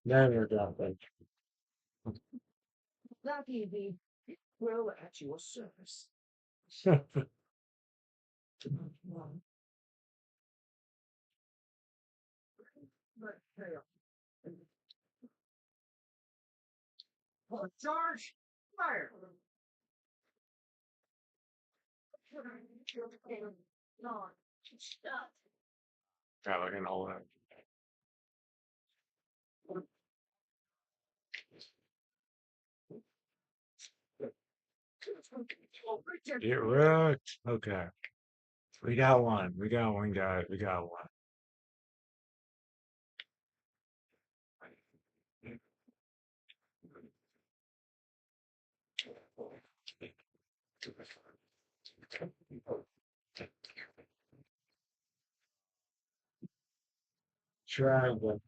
Never got that. That easy. Well, at your service. Charge! Fire! God, I can hold that. Get wrecked. Okay. We got one. We got one, guys. We got one. Try one.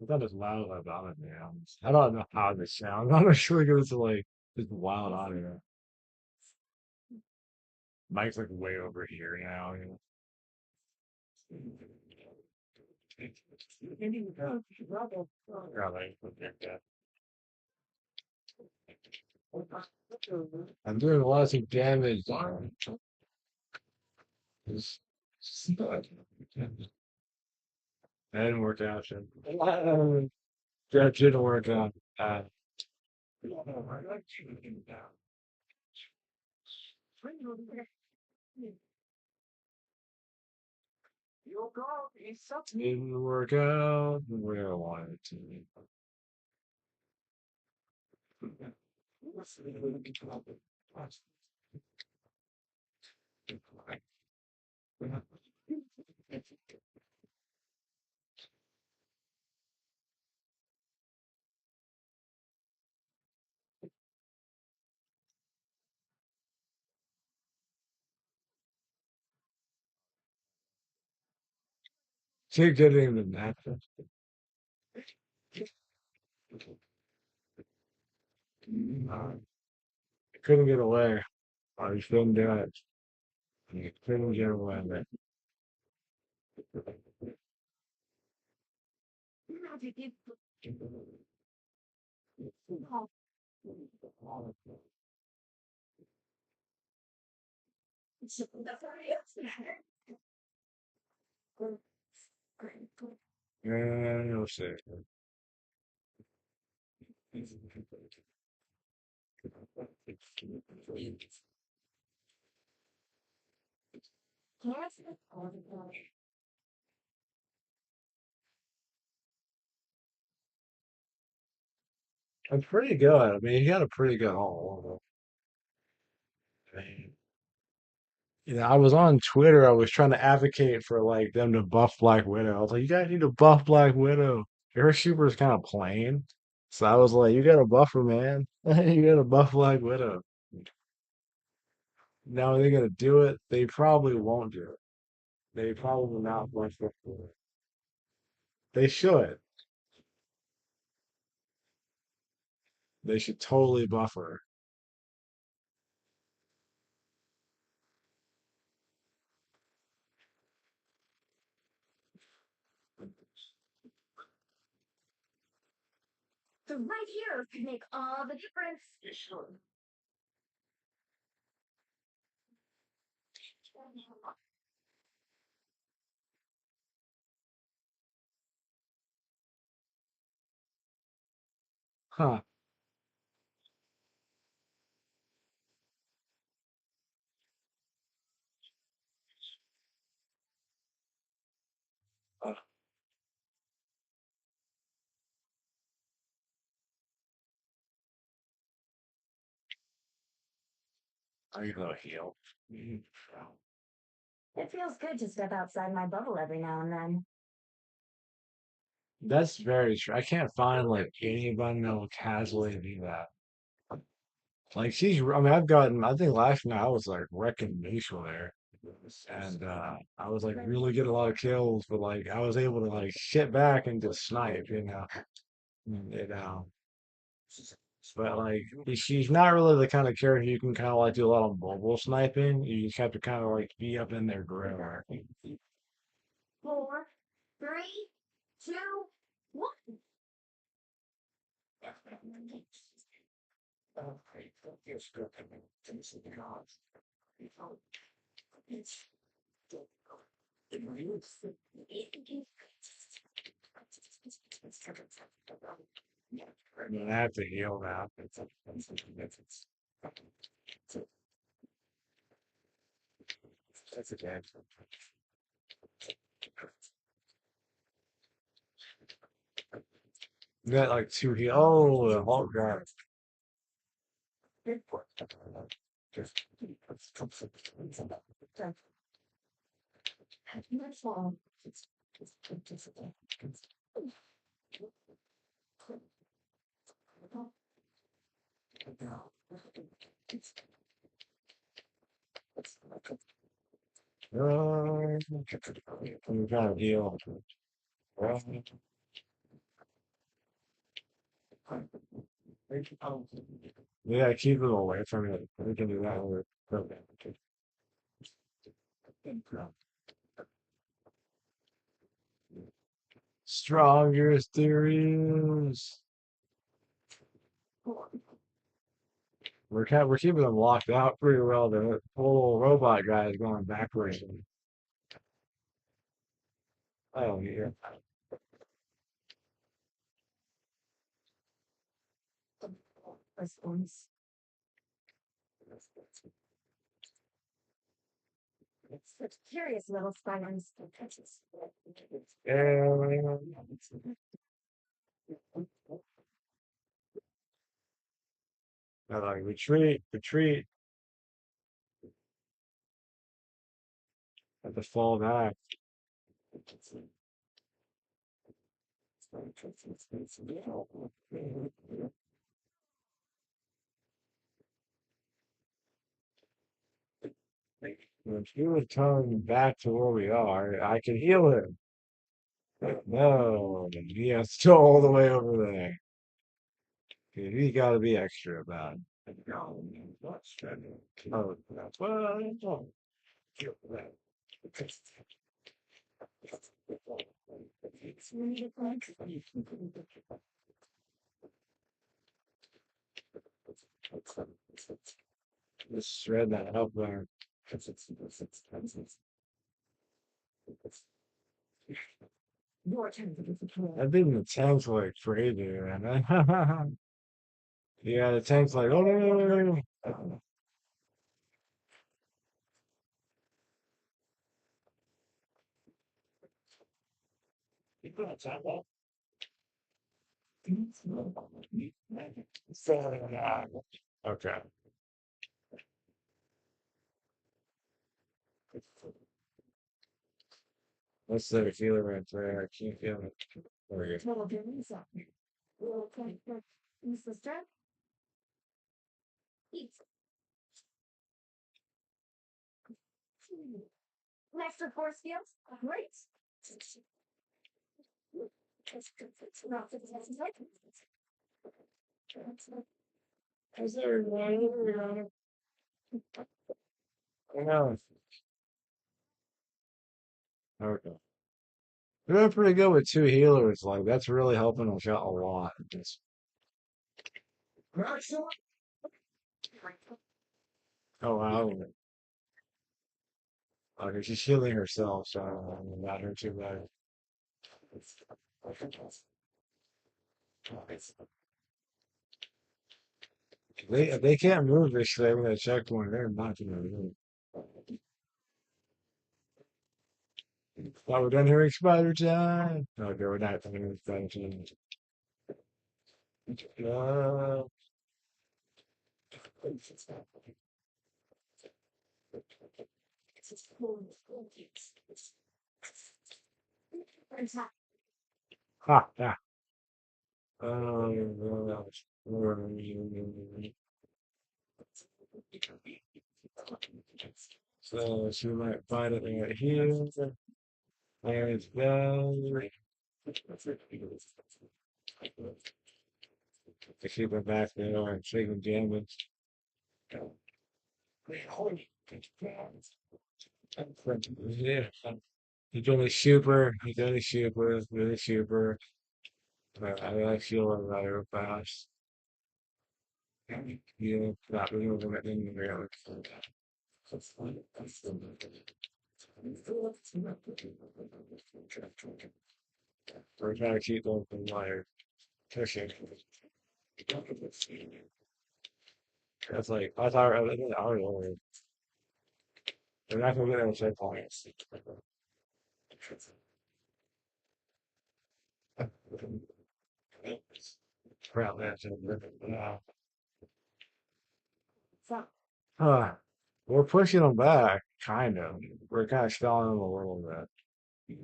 I thought it's loud like on it now. I don't know how this sounds. I'm not sure it goes to like just wild audio. Mike's like way over here now. Really? I'm doing lots of damage. That didn't work out. That didn't work out. Didn't work out where I wanted it to. Keep getting the mattress. I couldn't get away. I just couldn't do it. I couldn't get away. And we'll see. I'm pretty good. I mean, he got a pretty good haul. I mean, I was on Twitter. I was trying to advocate for like them to buff Black Widow. I was like, you guys need to buff Black Widow. Her super is kind of plain. So I was like, you got to buff her, man. You got to buff Black Widow. Now are they gonna do it? They probably won't do it. They probably will not buff her. They should. They should totally buff her. Huh. Are you gonna heal? That's very true. I can't find like anybody that will casually do that. Like I mean, I think last night I was like wrecking Misha there. And I was like really getting a lot of kills, but like I was able to like sit back and just snipe, you know. But like she's not really the kind of character you can kind of like do a lot of mobile sniping. You just have to kind of like be up in their grill. I'm gonna have to heal now. That's okay. You got like two heal. Oh, the Hulk guy. I'm trying to heal. We gotta keep it away from it. We can do that with strongest theories. We're keeping them locked out pretty well. The whole robot guy is going backwards. I don't hear. Yeah, I like retreat, retreat. Have to fall back. If you would turn back to where we are, I could heal him. But no, he has to go all the way over there. You got to be extra about it. Oh, well, just shred that up there. I think the tank's like crazy, man. Yeah, the tank's like, oh, no, no, no, no, no. Okay. Let's say a feeler right there. I can't feel it. There we go. How's everyone? I know. Okay. We're doing pretty good with two healers. Like, that's really helping us out a lot. Just, oh, wow. Okay, she's healing herself, so I don't know about her too bad. If they can't move this way with a checkpoint, they're not gonna move. Oh, we're done here, Spider Time. Okay, we're not done here, Spider Time. Uh, ha, yeah. Um, so she might find it right here. There it's down. To keep it back there and taking damage. Yeah. He's only super. He's only super. Really super. But I feel rather fast. Yeah, not really looking at really. We're trying to keep them from like pushing. That's like I thought I was already. They're not gonna get any checkpoints. Crap, that's it. Huh. We're pushing them back, kind of. We're kind of stalling them a little bit.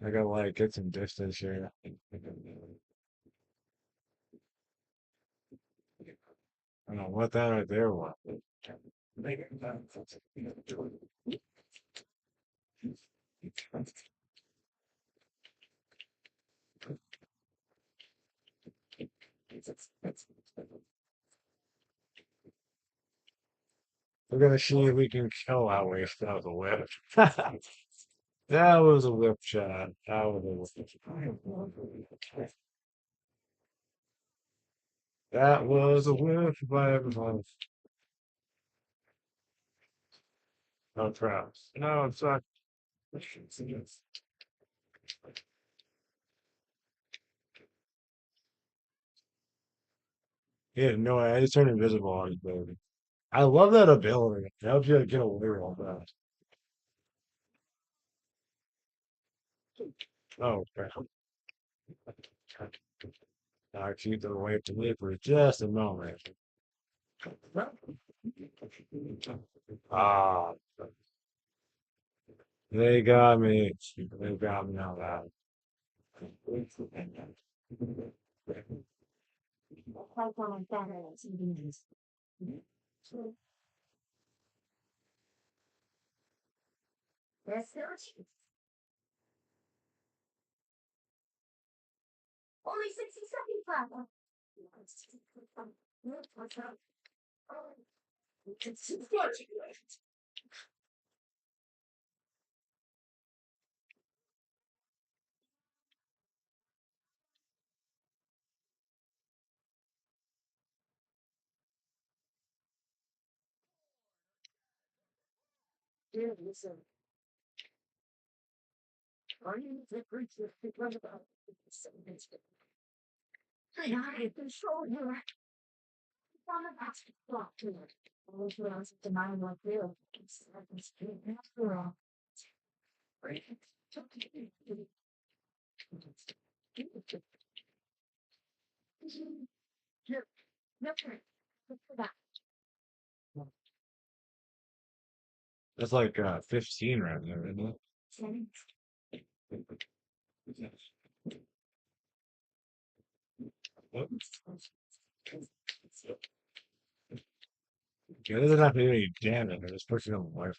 I gotta like get some distance here. I don't know what that right there was. We're gonna see if we can kill that waste. That was a whip. That was a whip shot. That was a whip. That was a whip by everyone. No traps. No, it's not. Yeah, no, I just turned invisible on his baby. I love that ability. It helps you to get away real fast. Oh, crap. I keep them away from me for just a moment. Ah, they got me. They got me now. That. That's like 15 right there, isn't it? Yeah, it doesn't have to do any damage. I just push it on the wife.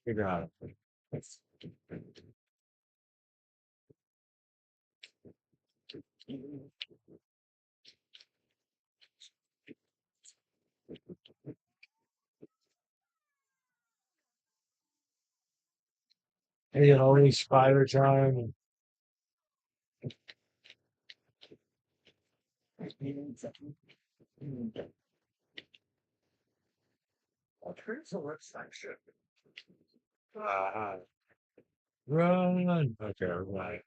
You got it. Hey, only spider time. Uh, run. Okay, right.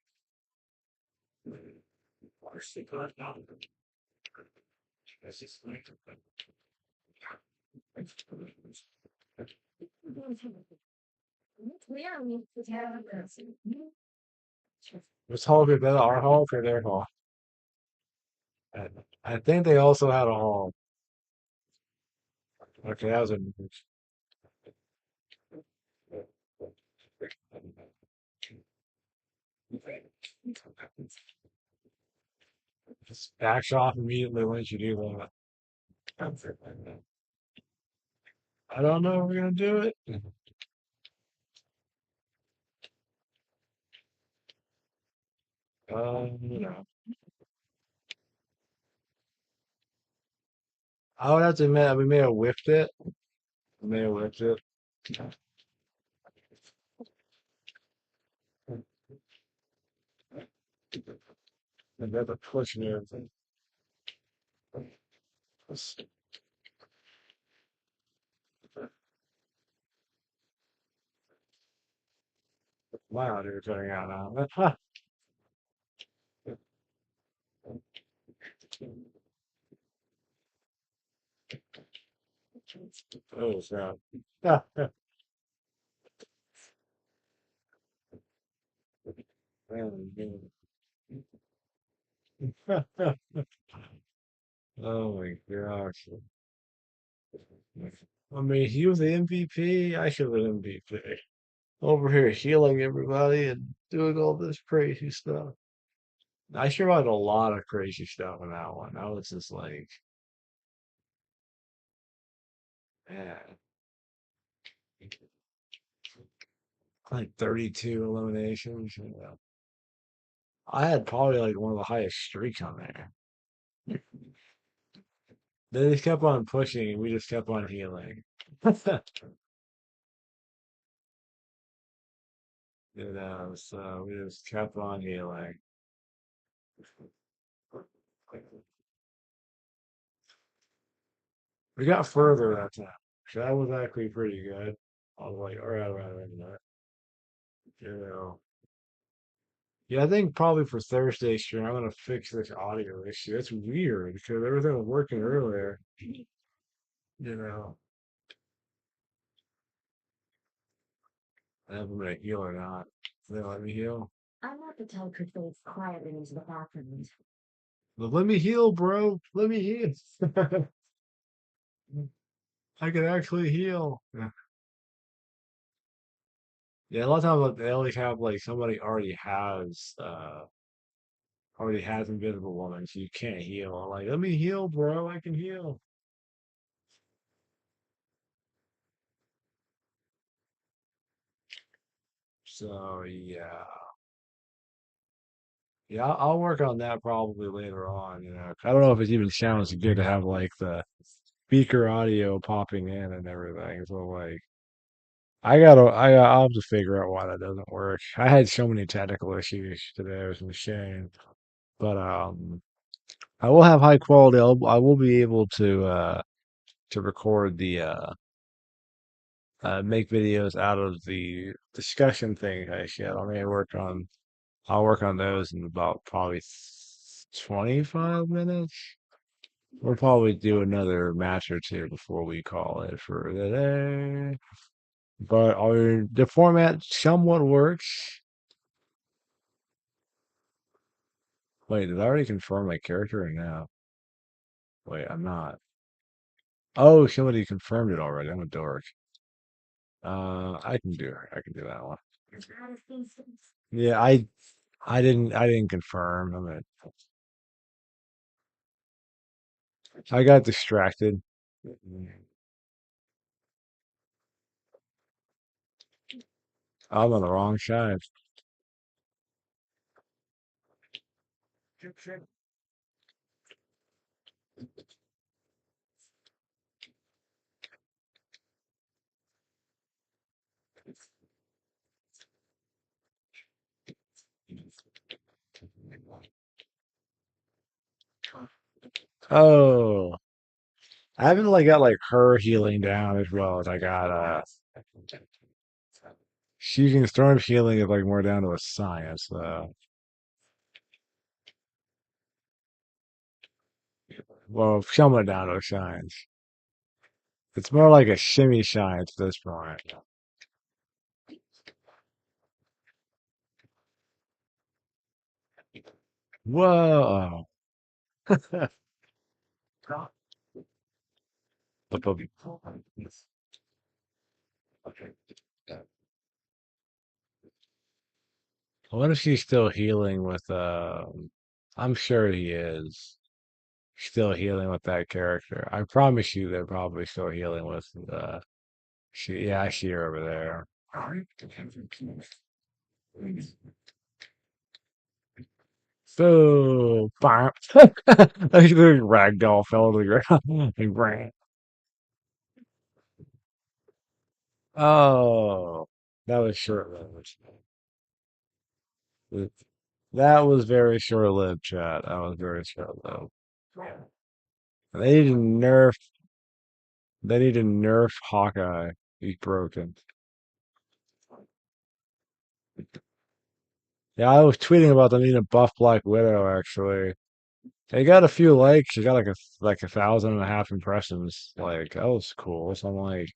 Which Hulk is that? Our Hulk or their Hulk? I, I think they also had a Hulk. Okay, that was a just backs off immediately once you do that. I don't know if we're gonna do it. No. I would have to admit we may have whiffed it. We may have whiffed it. And that's a push and everything. Wow, they're cutting out now. Oh, snap. Oh my gosh. I mean, he was the MVP. I should have been MVP. Over here healing everybody and doing all this crazy stuff. I survived a lot of crazy stuff in that one. I was just man, like 32 eliminations. I had probably like one of the highest streaks on there. They just kept on pushing and we just kept on healing. So we just kept on healing. We got further that time. So that was actually pretty good. I was like, all right. You know. Yeah, I think probably for Thursday stream, I'm gonna fix this audio issue. It's weird because everything was working earlier. You know, I don't know if I'm gonna heal or not. They let me heal. I'm not the type who fades quietly into the background. But let me heal, bro. Let me heal. I can actually heal. Yeah. Yeah, a lot of times like, they always have like somebody already has invisible woman, so you can't heal. I'm like, let me heal, bro. I can heal. So yeah. Yeah, I'll work on that probably later on. I don't know if it even sounds good to have like the speaker audio popping in and everything. So like, I'll have to figure out why that doesn't work. I had so many technical issues today. It was insane. But I will have high quality. I will be able to record make videos out of the discussion thing I said. I'll work on those in about probably 25 minutes. We'll probably do another match or two before we call it for the day. But the format somewhat works. Wait, did I already confirm my character or no? Wait, I'm not. Oh, somebody confirmed it already. I'm a dork. I can do that one. Yeah, I didn't confirm. I got distracted. I'm on the wrong side. Oh, I haven't like got like her healing down as well as I got shooting storm healing is like more down to a science though. Well, somewhat down to a science. It's more like a shimmy science at this point. Whoa. But what if she's still healing with I'm sure he is still healing with that character. I promise you they're probably still healing with yeah, I see her over there. So, bam. The ragdoll fell to the ground. Like, bam. Oh, that was short-lived. That was very short-lived, chat. That was very short-lived. They need to nerf. They need to nerf Hawkeye. He's broken. Yeah, I was tweeting about them needing a buff Black Widow. Actually, they got a few likes. She got like 1,500 impressions. Like that was cool. So I'm like,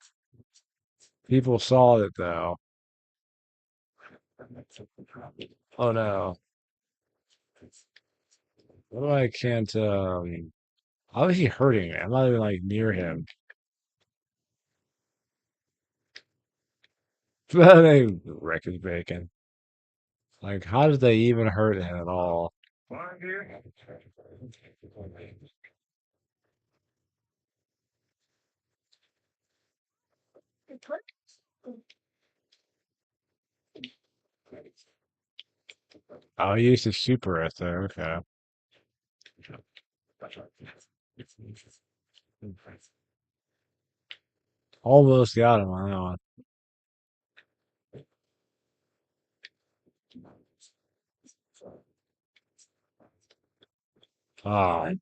people saw it though. Oh no. What do I can't how is he hurting me? I'm not even like near him. That ain't Rick is bacon. Like how did they even hurt him at all? Oh, he used his super right there. Okay. Almost got him on that one. Oh,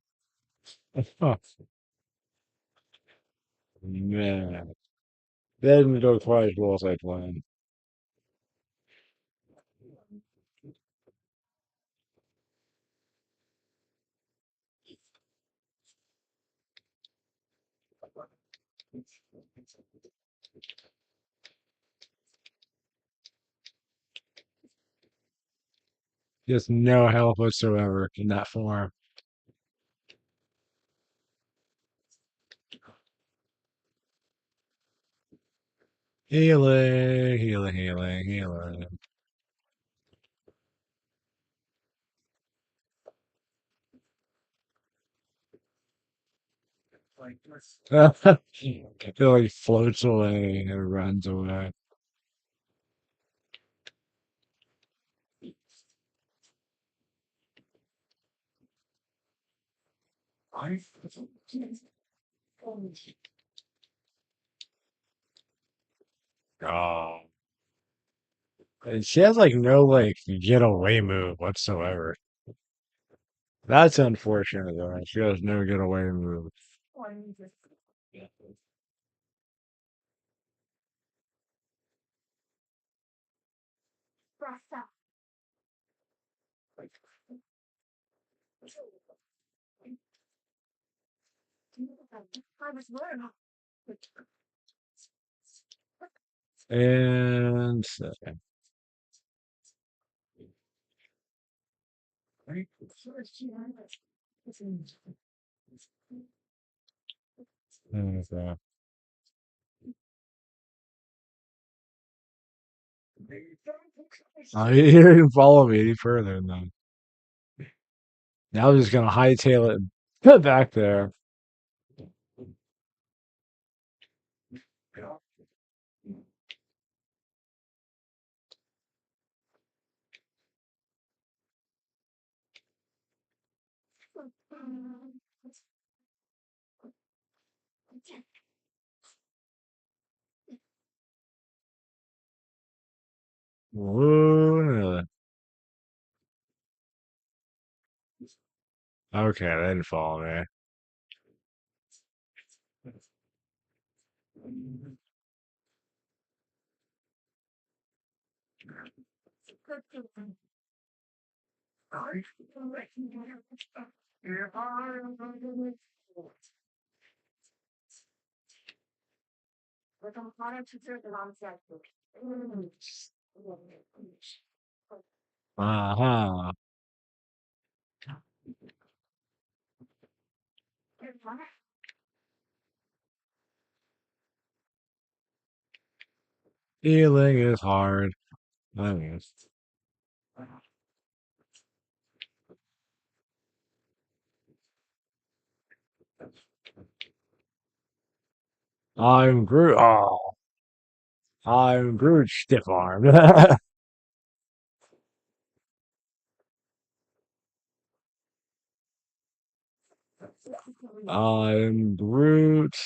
man. That didn't go quite as well as I planned. Just no help whatsoever in that form. Healing, healing, healing, healing. It like floats away and runs away. Oh. And she has like no like get away move whatsoever. That's unfortunate though. She has no get away move. And okay. He didn't follow me any further then. Now I'm just gonna hightail it and back there. Whoa. Okay, they didn't follow me. Uh-huh. Healing is hard. I mean, I'm Groot. Oh, I'm Groot stiff armed. I'm Groot.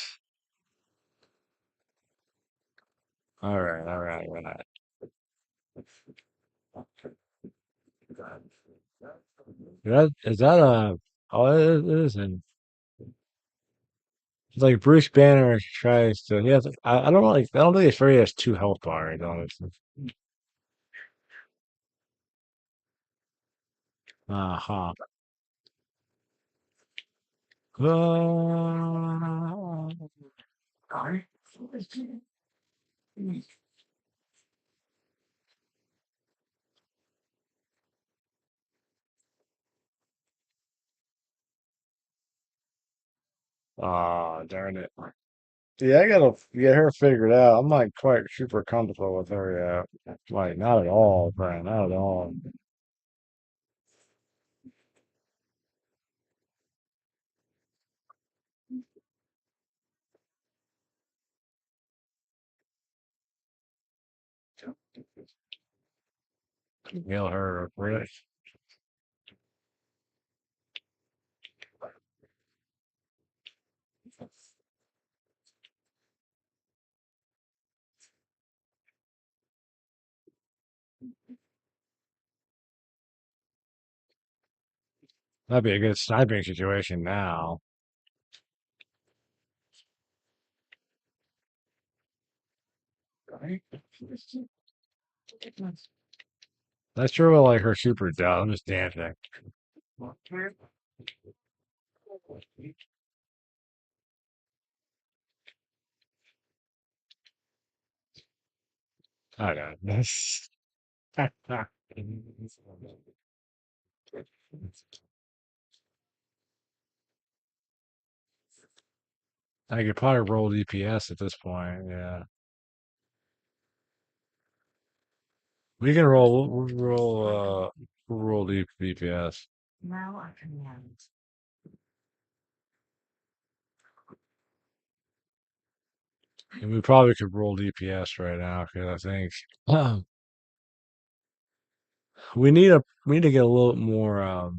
All right, all right, all right. Is that a? Oh, it isn't. It's like Bruce Banner tries to. He has. I don't like. I don't think it's fair. He has two health bars. Honestly. Uh-huh. Ah, darn it. Yeah, I gotta get her figured out. I'm not quite super comfortable with her yet. Like, not at all, Brian. Not at all. Heal her, really. That'd be a good sniping situation now. That's true with like her super down. I'm just dancing. I got this. I could probably roll DPS at this point. Yeah, we can roll. We'll roll. We'll roll DPS, and we probably could roll DPS right now because I think we need to get a little more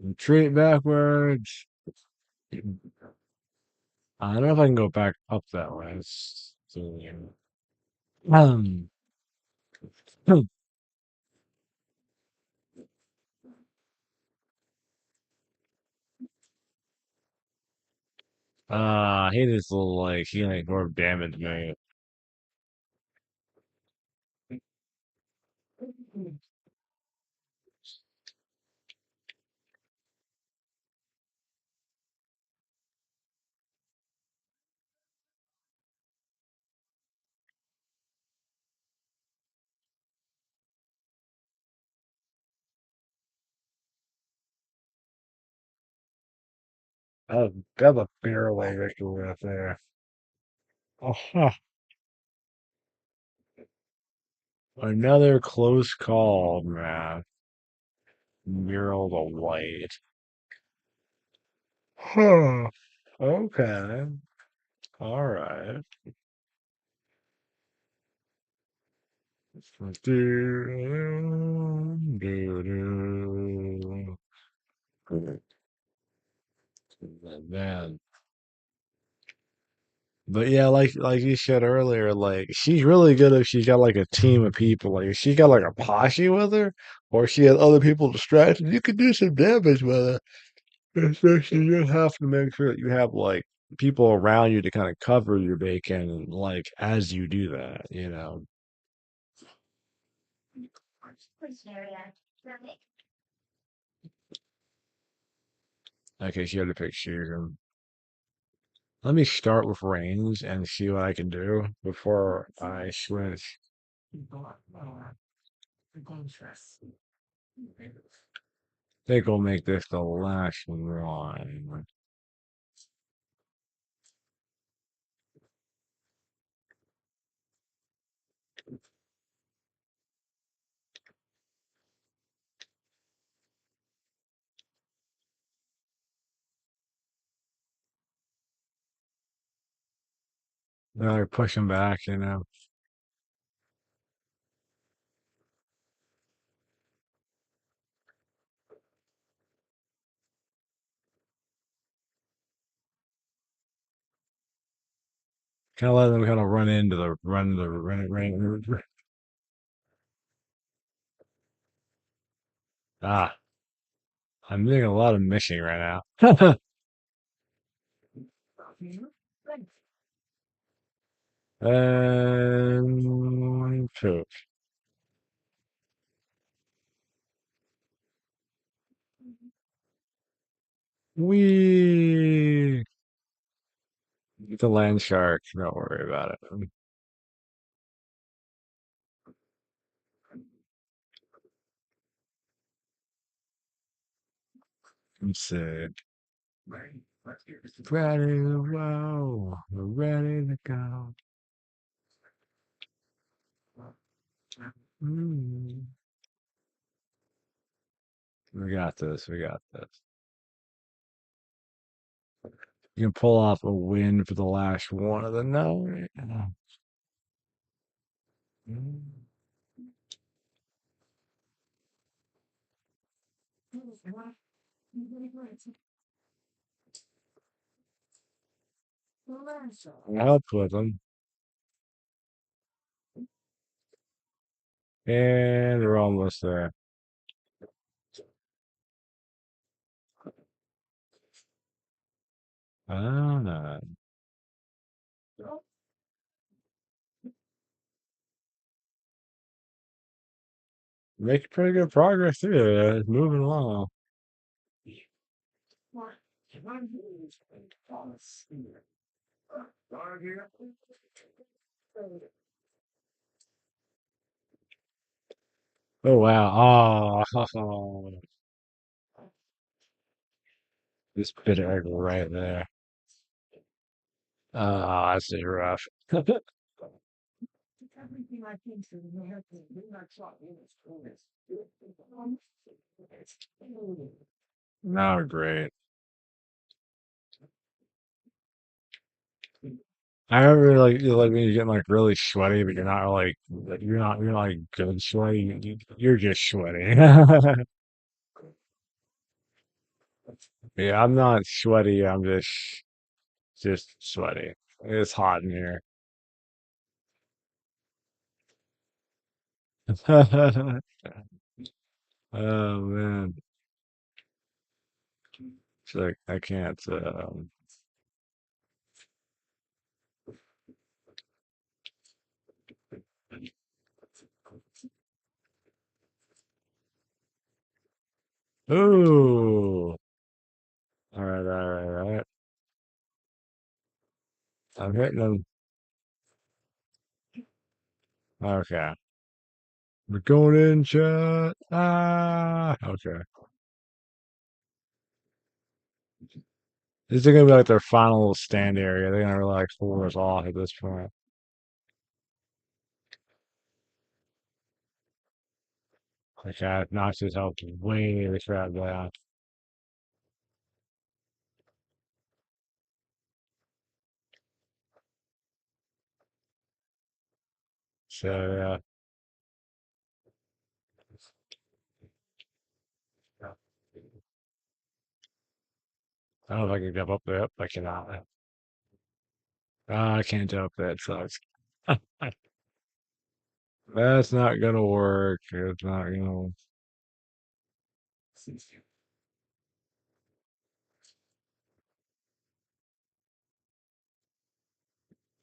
retreat backwards. I don't know if I can go back up that way. Um, he just little like he like more damage me. That's a barely victory right there. Oh, huh. Another close call, man. Mural the white. Huh. Okay. All right. Man. But yeah, like you said earlier, like she's really good if she's got like a team of people. Like if she got like a posse with her, or she has other people distracted, you could do some damage with her. Especially you have to make sure that you have like people around you to kind of cover your bacon, like as you do that, you know. Okay, she had to pick shoes. Let me start with range and see what I can do before I switch. I think we'll make this the last one. They're pushing back, you know. Kind of let them kind of run into the run. Ah, I'm doing a lot of missing right now. Phew. We the land shark. Don't worry about it. Let's see. Ready to go. We're ready to go. Mm. We got this. We got this. You can pull off a win for the last one of the night. Help with them. And we're almost there. Ah, making pretty good progress here. It's moving along. Oh wow. Oh, this bit of egg right there. Oh, that's just rough. No, great. I remember like when you're getting like really sweaty, but you're not you're not like good sweaty. You're just sweaty. Yeah, I'm not sweaty. I'm just sweaty. It's hot in here. Oh man, it's like I can't. Ooh. All right, all right, all right. I'm hitting them. Okay. We're going in, chat. Ah, okay. This is gonna be like their final stand area. They're gonna like fool us off at this point. Like I knocked his health way the crap down. So yeah, I don't know if I can jump up there. I cannot. Ah, I can't jump. That sucks. That's not gonna work. It's not gonna.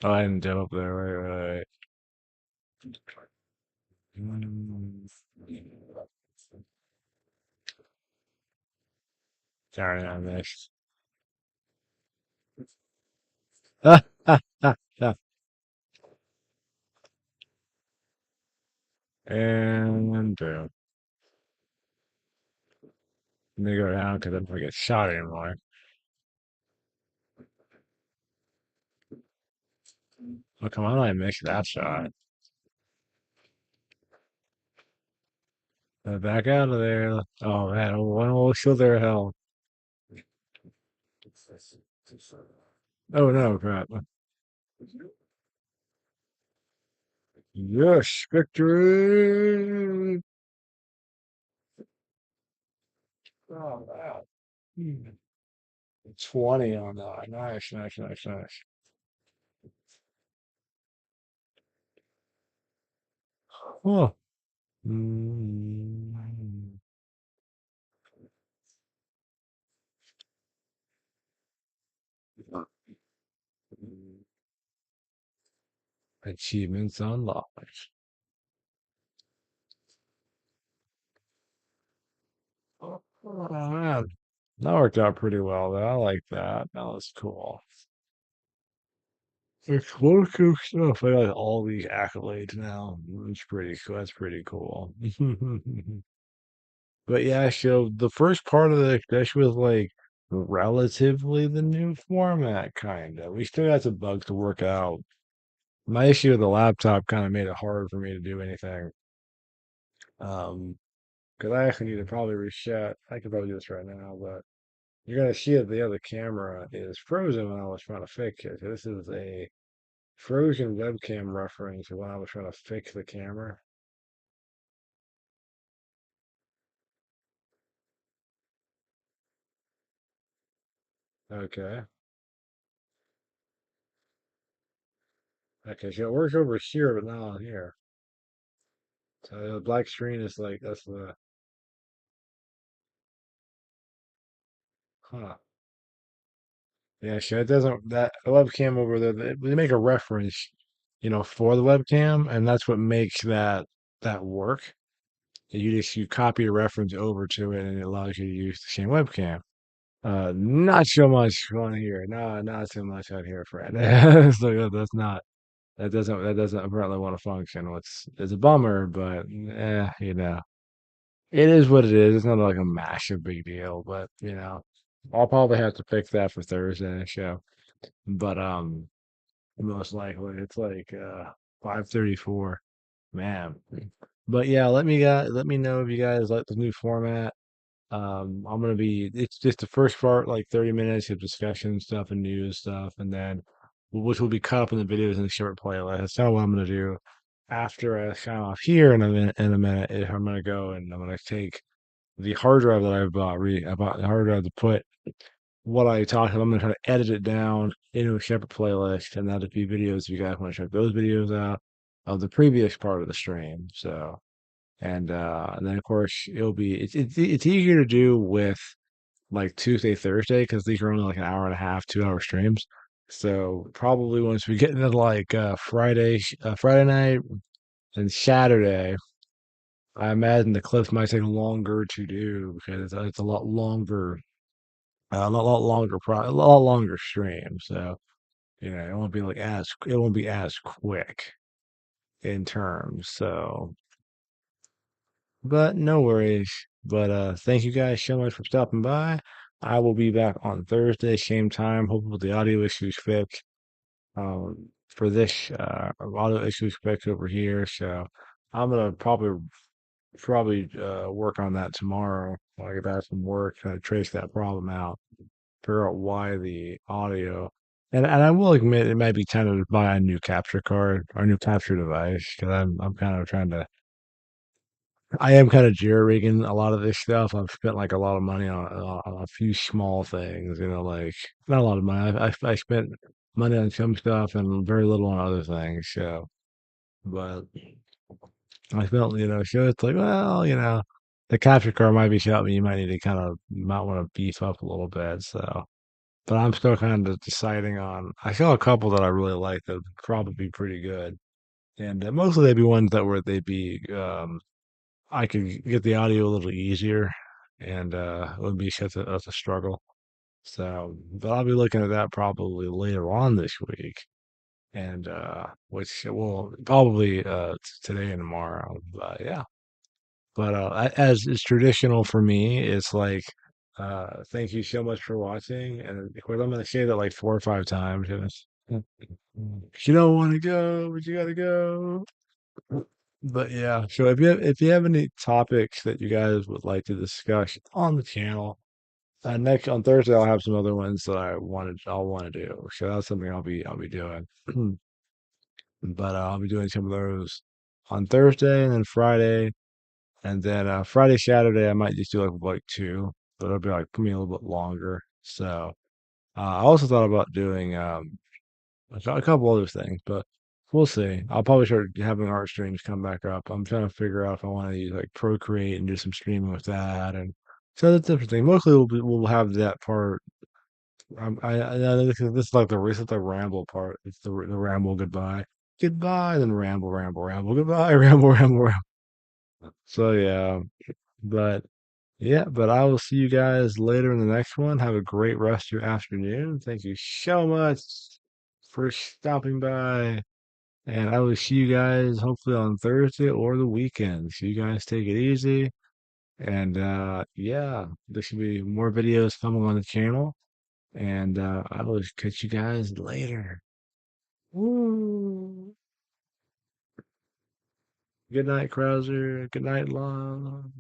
Oh, I didn't jump up there. Right, right. Mm. Sorry, I missed. And let me go down because I'm gonna get shot anymore. Oh, come on, I missed that shot. Back out of there. Oh man, one will show their hell. Oh no, crap. Yes, victory! Oh wow. 20 on that. Nice, nice, nice, nice. Huh. Mm. Achievements unlocked. Oh, man. That worked out pretty well, though. I like that. That was cool. Explosive stuff. I got all these accolades now. It's pretty cool. That's pretty cool. But yeah, so the first part of the this was like relatively the new format, kind of. We still got some bugs to work out. My issue with the laptop kind of made it hard for me to do anything. Um, because I actually need to probably reset. I could probably do this right now, but you're gonna see that the other camera is frozen when I was trying to fix it. So this is a frozen webcam reference when I was trying to fix the camera. Okay. Okay, so it works over here, but not on here. So the black screen is like that's the huh. Yeah, sure. It doesn't that webcam over there. They make a reference, for the webcam, and that's what makes that work. You copy a reference over to it, and it allows you to use the same webcam. Not so much on here. No, not so much on here, Fred. So that's not that doesn't apparently want to function. It's a bummer, but it is what it is. It's not like a massive big deal, but I'll probably have to fix that for Thursday show. But most likely it's like 5:34. Man. But yeah, let me know if you guys like the new format. It's just the first part, like 30 minutes of discussion stuff and news stuff, and then which will be cut up in the videos in a short playlist. That's kind of what I'm gonna do after I sign off here in a minute. I'm gonna go and I'm gonna take the hard drive that I bought the hard drive to put what I talked about. I'm gonna try to edit it down into a separate playlist, and that'll be videos if you guys want to check those videos out of the previous part of the stream. So, and then of course it's easier to do with like Tuesday, Thursday because these are only like an hour and a half, 2 hour streams. So probably once we get into like Friday night and Saturday, I imagine the clips might take longer to do because it's a lot longer, a lot longer stream. So it won't be as quick in terms. So, but no worries. But thank you guys so much for stopping by. I will be back on Thursday, same time. Hopefully the audio issues fixed. For this audio issues fixed over here. So I'm gonna probably work on that tomorrow when I get back from work, try to trace that problem out, figure out why the audio. And I will admit it might be time to buy a new capture card or a new capture device because I'm kind of trying to. I am kind of jerry rigging a lot of this stuff. I've spent like a lot of money on a few small things, like not a lot of money. I spent money on some stuff and very little on other things. So, but I felt, so it's like, well, the capture card might be something you might need to you might want to beef up a little bit. So, but I'm still kind of deciding on. I saw a couple that I really like that would probably be pretty good, and mostly they'd be ones that where they'd be. I could get the audio a little easier, and it wouldn't be such a struggle. So, but I'll be looking at that probably later on this week, and which will probably today and tomorrow. But yeah. But as is traditional for me, it's like, thank you so much for watching. And of course, I'm going to say that like 4 or 5 times. You don't want to go, but you got to go. But yeah, so if you have any topics that you guys would like to discuss on the channel, next on Thursday I'll have some other ones that I'll want to do. So that's something I'll be doing. But I'll be doing some of those on Thursday and then Friday. And then Friday, Saturday, I might just do like two, but it'll be like for me a little bit longer. So I also thought about doing a couple other things, but we'll see. I'll probably start having art streams come back up. I'm trying to figure out if I want to use like Procreate and do some streaming with that, and so that's different thing. Mostly we'll have that part. I know this is like the ramble part. It's the ramble goodbye, goodbye, then ramble, ramble, ramble, goodbye, ramble, ramble, ramble. So yeah, but yeah, but I will see you guys later in the next one. Have a great rest of your afternoon. Thank you so much for stopping by. And I will see you guys hopefully on Thursday or the weekend. So you guys take it easy. And yeah, there should be more videos coming on the channel. And I will catch you guys later. Woo. Good night, Krauser. Good night, Lon.